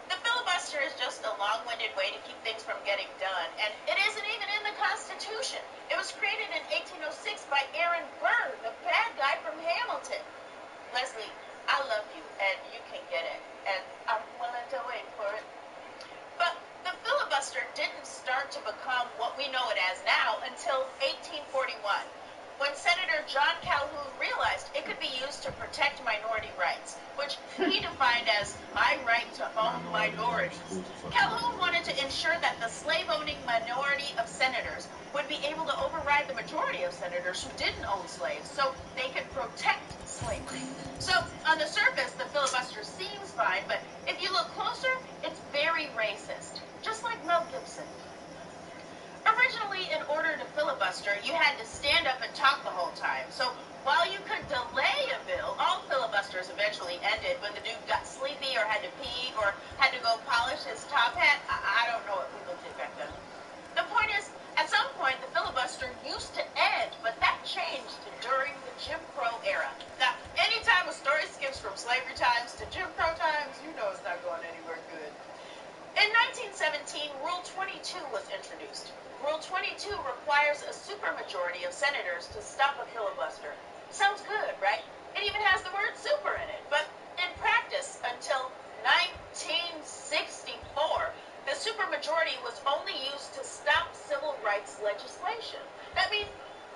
The filibuster is just a long-winded way to keep things from getting done, and it isn't even in the Constitution. It was created in 1806 by Aaron Burr, the bad guy from Hamilton. Leslie, I love you, and you can get it, and I'm willing to wait for it. But the filibuster didn't start to become what we know it as now until 1841. When Senator John Calhoun realized it could be used to protect minority rights, which he defined as my right to own minorities. Calhoun wanted to ensure that the slave-owning minority of senators would be able to override the majority of senators who didn't own slaves, so they could protect slavery. So, on the surface, the filibuster seems fine, but if you look closer, it's very racist, just like Mel Gibson. Originally, in order to filibuster, you had to stand up and talk the whole time. So while you could delay a bill, all filibusters eventually ended when the dude got sleepy or had to pee or had to go polish his top hat. I don't know what people did back then. The point is, at some point, the filibuster used to end, but that changed during the Jim Crow era. Now, anytime a story skips from slavery times to Jim Crow times, you know it's not going anywhere good. In 1917, Rule 22 was introduced. Rule 22 requires a supermajority of senators to stop a filibuster. Sounds good, right? It even has the word super in it. But in practice, until 1964, the supermajority was only used to stop civil rights legislation. That means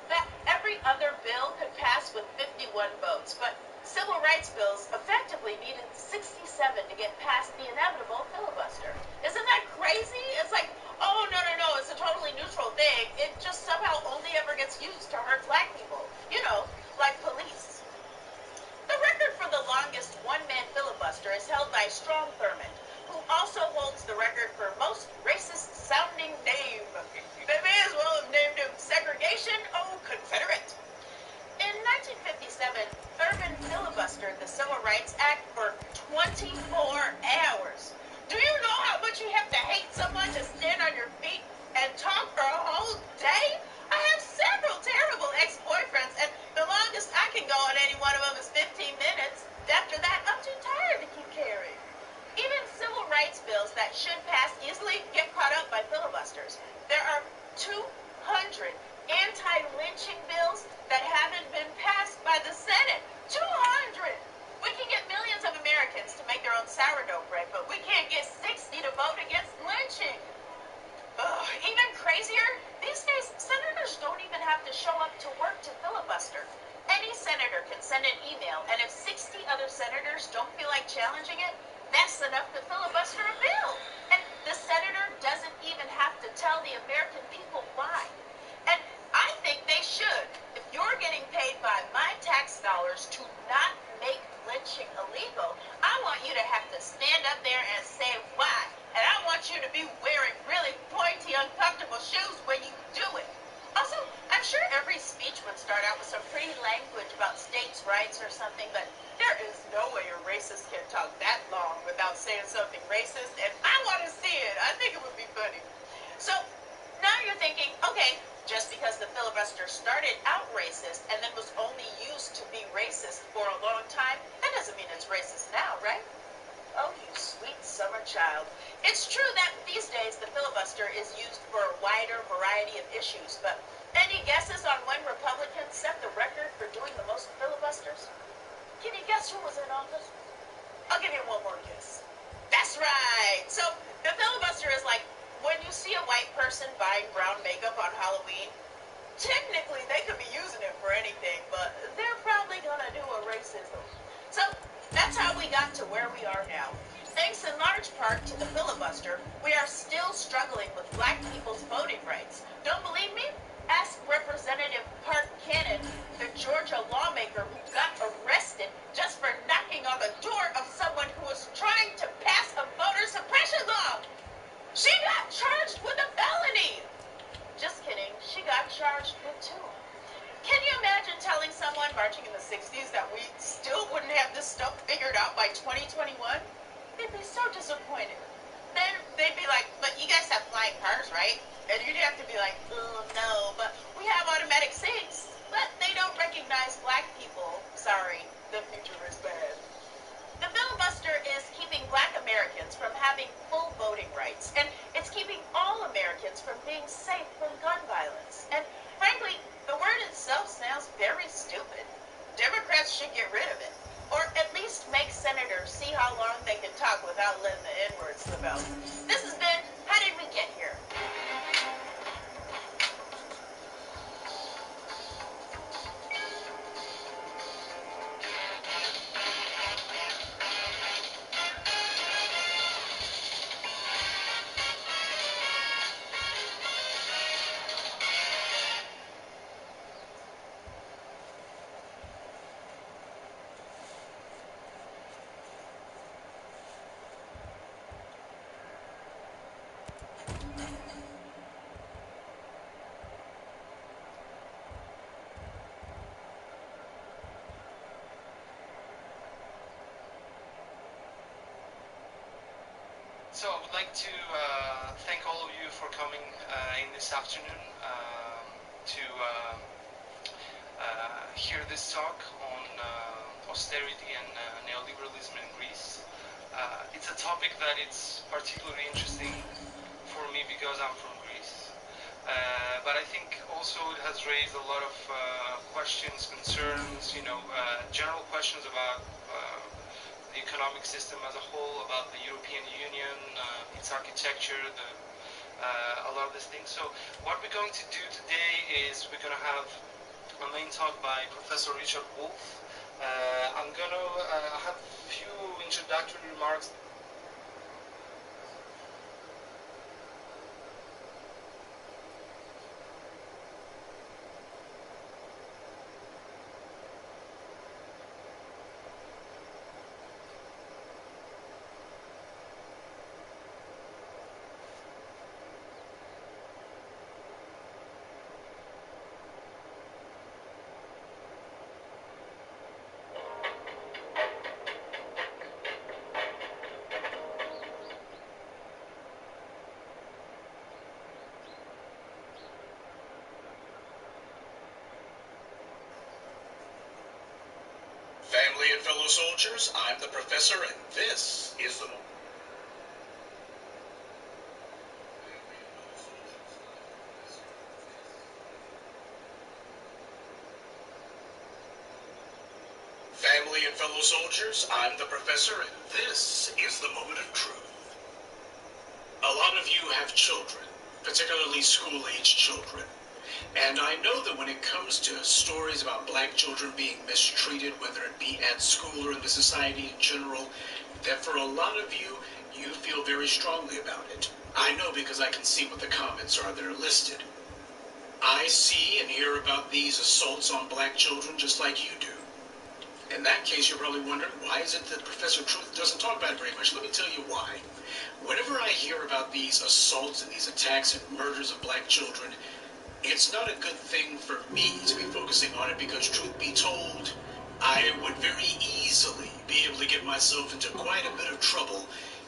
that every other bill could pass with 51 votes, but civil rights bills effectively needed 67 to get past the inevitable filibuster. Isn't that crazy? It's like, oh, no, it's a totally neutral thing. It just somehow only ever gets used to hurt black people. You know, like police. The record for the longest one-man filibuster is held by Strom Thurmond, who also holds the record for most racist-sounding name. They may as well have named him Segregation Confederate. In 1957, Thurmond filibustered the Civil Rights Act for 24 hours. Do you know how much you have to hate someone to stand on your feet and talk for a whole day? I have several terrible ex-boyfriends, and the longest I can go on any one of them is 15 minutes. After that, I'm too tired to keep carrying. Even civil rights bills that should pass easily get caught up by filibusters. There are 200 anti-lynching bills that haven't been passed by the Senate. 200! We can get millions of Americans to make their own sourdough bread, but we can't get 60 to vote against lynching. Ugh, even crazier, these days, senators don't even have to show up to work to filibuster. Any senator can send an email, and if 60 other senators don't feel like challenging it, that's enough to filibuster a bill. And the senator doesn't even have to tell the American people why. And I think they should. If you're getting paid by my tax dollars to not make lynching illegal, I want you to have to stand up there and say why. And I want you to be wearing really pointy, uncomfortable shoes when you do it. Also, I'm sure every speech would start out with some pretty language about states' rights or something, but there is no way a racist can talk that long without saying something racist, and I want to see it. I think it would be funny. So, now you're thinking, okay, just because the filibuster started out racist and then was only used to be racist for a long time, that doesn't mean it's racist now, right? Oh, you poor child. It's true that these days the filibuster is used for a wider variety of issues, but any guesses on when Republicans set the record for doing the most filibusters? Can you guess who was in office? I'll give you one more guess. That's right. So the filibuster is like when you see a white person buying brown makeup on Halloween. Technically, they could be using it for anything, but they're probably gonna do a racism. So that's how we got to where we are now. Thanks in large part to the filibuster, we are still struggling with black people's voting rights. Don't believe me? Ask Representative Park Cannon, the Georgia lawmaker who got arrested just for knocking on the door of someone who was trying to pass a voter suppression law. She got charged with a felony. Just kidding, she got charged with 2. Can you imagine telling someone marching in the 60s that we still wouldn't have this stuff figured out by 2021? They'd be so disappointed. Then they'd be like, but you guys have flying cars, right? And you'd have to be like, oh, no, but we have automatic sinks. But they don't recognize black people. Sorry, the future is bad. The filibuster is keeping black Americans from having full voting rights, and it's keeping all Americans from being safe from gun violence. And frankly, the word itself sounds very stupid. Democrats should get rid of it, or at least make senators see how long they can talk without letting the N-word slip out. This has been How Did We Get Here? So I would like to thank all of you for coming in this afternoon to hear this talk on austerity and neoliberalism in Greece. It's a topic that it's particularly interesting for me because I'm from Greece. But I think also it has raised a lot of questions, concerns, general questions about the economic system as a whole, about the European Union, its architecture, a lot of these things. So what we're going to do today is we're going to have a main talk by Professor Richard Wolff. I'm going to have a few introductory remarks. Family and fellow soldiers, I'm the professor, and this is the moment. Family and fellow soldiers, I'm the professor, and this is the moment of truth. A lot of you have children, particularly school-aged children. And I know that when it comes to stories about black children being mistreated, whether it be at school or in the society in general, that for a lot of you, you feel very strongly about it. I know because I can see what the comments are that are listed. I see and hear about these assaults on black children just like you do. In that case, you're probably wondering, why is it that Professor Truth doesn't talk about it very much? Let me tell you why. Whenever I hear about these assaults and these attacks and murders of black children, it's not a good thing for me to be focusing on it because, truth be told, I would very easily be able to get myself into quite a bit of trouble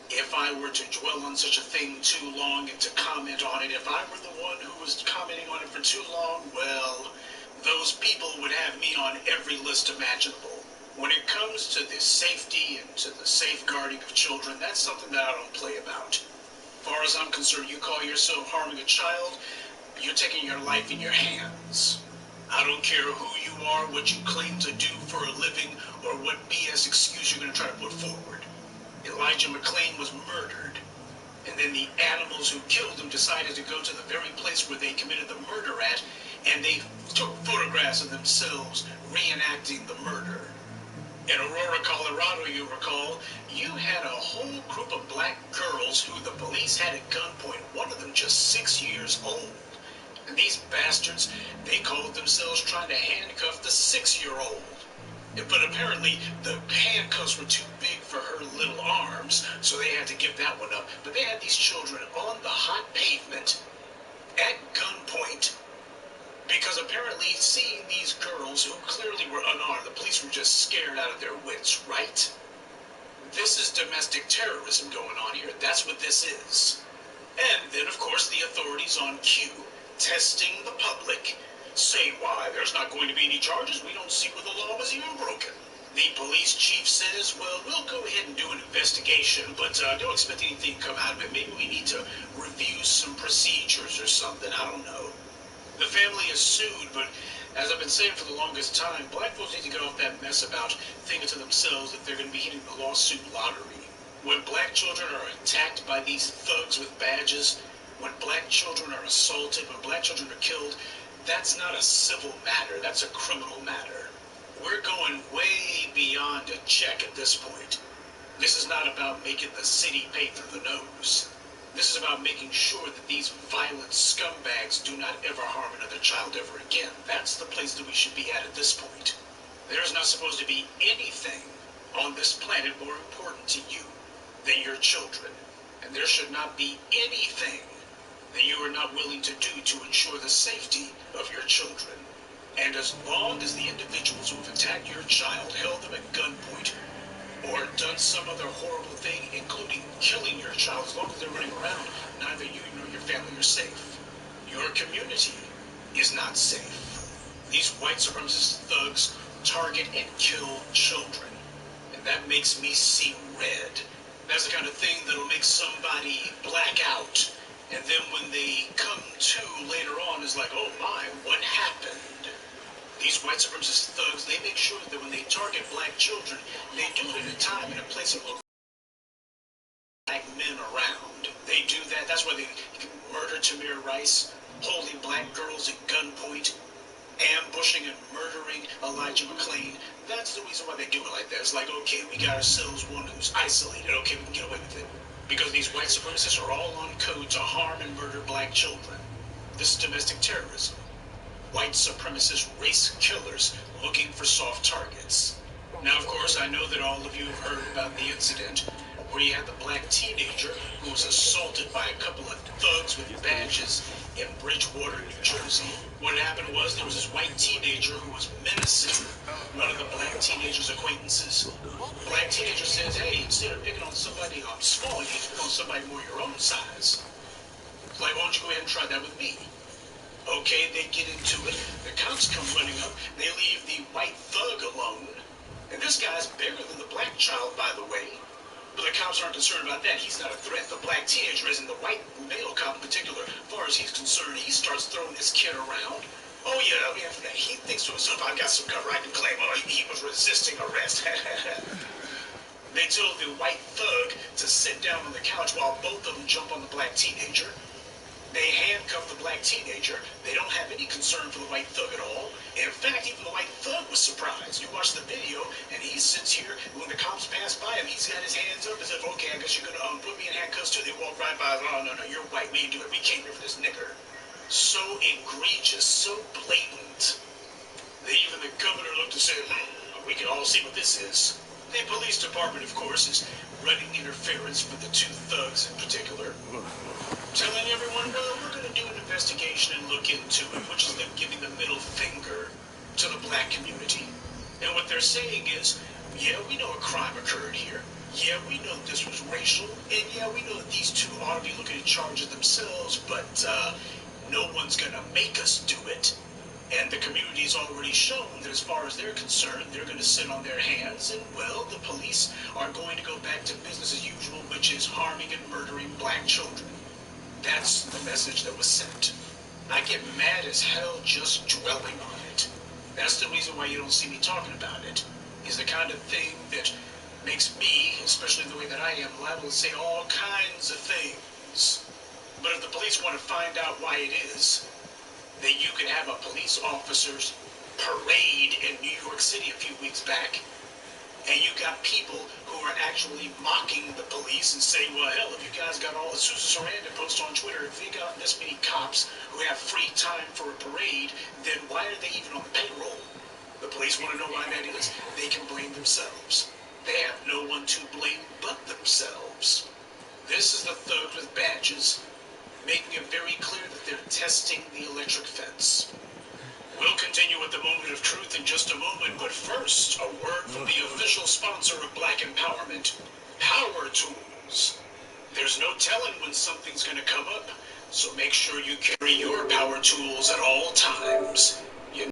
if I were to dwell on such a thing too long and to comment on it. If I were the one who was commenting on it for too long, well, those people would have me on every list imaginable. When it comes to the safety and to the safeguarding of children, that's something that I don't play about. As far as I'm concerned, you call yourself harming a child, you're taking your life in your hands. I don't care who you are, what you claim to do for a living, or what BS excuse you're going to try to put forward. Elijah McClain was murdered, and then the animals who killed him decided to go to the very place where they committed the murder at, and they took photographs of themselves reenacting the murder. In Aurora, Colorado, you recall, you had a whole group of black girls who the police had at gunpoint, one of them just 6 years old. And these bastards, they called themselves trying to handcuff the 6-year-old. But apparently, the handcuffs were too big for her little arms, so they had to give that one up. But they had these children on the hot pavement at gunpoint because apparently seeing these girls who clearly were unarmed, the police were just scared out of their wits, right? This is domestic terrorism going on here. That's what this is. And then, of course, the authorities on cue, testing the public, say, why, there's not going to be any charges. We don't see where the law was even broken. The police chief says, well, we'll go ahead and do an investigation, but don't expect anything to come out of it. Maybe we need to review some procedures or something. I don't know. The family is sued, but as I've been saying for the longest time, black folks need to get off that mess about thinking to themselves that they're going to be hitting the lawsuit lottery. When black children are attacked by these thugs with badges, when black children are assaulted, when black children are killed, that's not a civil matter, that's a criminal matter. We're going way beyond a check at this point. This is not about making the city pay through the nose. This is about making sure that these violent scumbags do not ever harm another child ever again. That's the place that we should be at this point. There's not supposed to be anything on this planet more important to you than your children. And there should not be anything that you are not willing to do to ensure the safety of your children. And as long as the individuals who have attacked your child, held them at gunpoint, or done some other horrible thing, including killing your child, as long as they're running around, neither you nor your family are safe. Your community is not safe. These white supremacist thugs target and kill children. And that makes me see red. That's the kind of thing that'll make somebody black out. And then when they come to later on, it's like, oh my, what happened? These white supremacist thugs, they make sure that when they target black children, they do it at a time and a place of black men around. They do that. That's why they murdered Tamir Rice, holding black girls at gunpoint, ambushing and murdering Elijah McClain. That's the reason why they do it like that. It's like, okay, we got ourselves one who's isolated. Okay, we can get away with it. Because these white supremacists are all on code to harm and murder black children. This is domestic terrorism. White supremacist race killers looking for soft targets. Now, of course, I know that all of you have heard about the incident where you had the black teenager who was assaulted by a couple of thugs with badges in Bridgewater, New Jersey. What happened was there was this white teenager who was menacing one of the black teenager's acquaintances. The black teenager says, hey, instead of picking on somebody small, you need to pick on somebody more your own size. It's like, why don't you go ahead and try that with me? Okay, they get into it. The cops come running up. They leave the white thug alone. And this guy's bigger than the black child, by the way. But the cops aren't concerned about that. He's not a threat. The black teenager is, and the white male cop in particular, as far as he's concerned, he starts throwing this kid around. Oh, yeah, I mean, he thinks to himself, I've got some cover. I can claim, oh, he was resisting arrest. They told the white thug to sit down on the couch while both of them jump on the black teenager. They handcuff the black teenager. They don't have any concern for the white thug at all. In fact, even the white thug was surprised. You watch the video, and he sits here. When the cops pass by him, he's got his hands up as if, okay, I guess you're going to put me in handcuffs too. They walk right by. Oh, no, you're white. We ain't do it. We came here for this nigger. So egregious, so blatant. Even the governor looked and said, we can all see what this is. The police department, of course, is running interference for the two thugs in particular. Telling everyone, well, we're going to do an investigation and look into it, which is them giving the middle finger to the black community. And what they're saying is, yeah, we know a crime occurred here. Yeah, we know that this was racial. And yeah, we know that these two ought to be looking at charges themselves, but no one's going to make us do it. And the community's already shown that as far as they're concerned, they're going to sit on their hands, and, well, the police are going to go back to business as usual, which is harming and murdering black children. That's the message that was sent. I get mad as hell just dwelling on it. That's the reason why you don't see me talking about it. It's the kind of thing that makes me, especially the way that I am, liable to say all kinds of things. But if the police want to find out why it is that you can have a police officer's parade in New York City a few weeks back, and you got people who are actually mocking the police and saying, well, hell, if you guys got all, Susan Sarandon posts on Twitter, if they got this many cops who have free time for a parade, then why are they even on the payroll? The police want to know why that is. They can blame themselves. They have no one to blame but themselves. This is the thugs with badges, making it very clear that they're testing the electric fence. We'll continue with the moment of truth in just a moment, but first, a word from the official sponsor of Black Empowerment, Power Tools. There's no telling when something's going to come up, so make sure you carry your power tools at all times.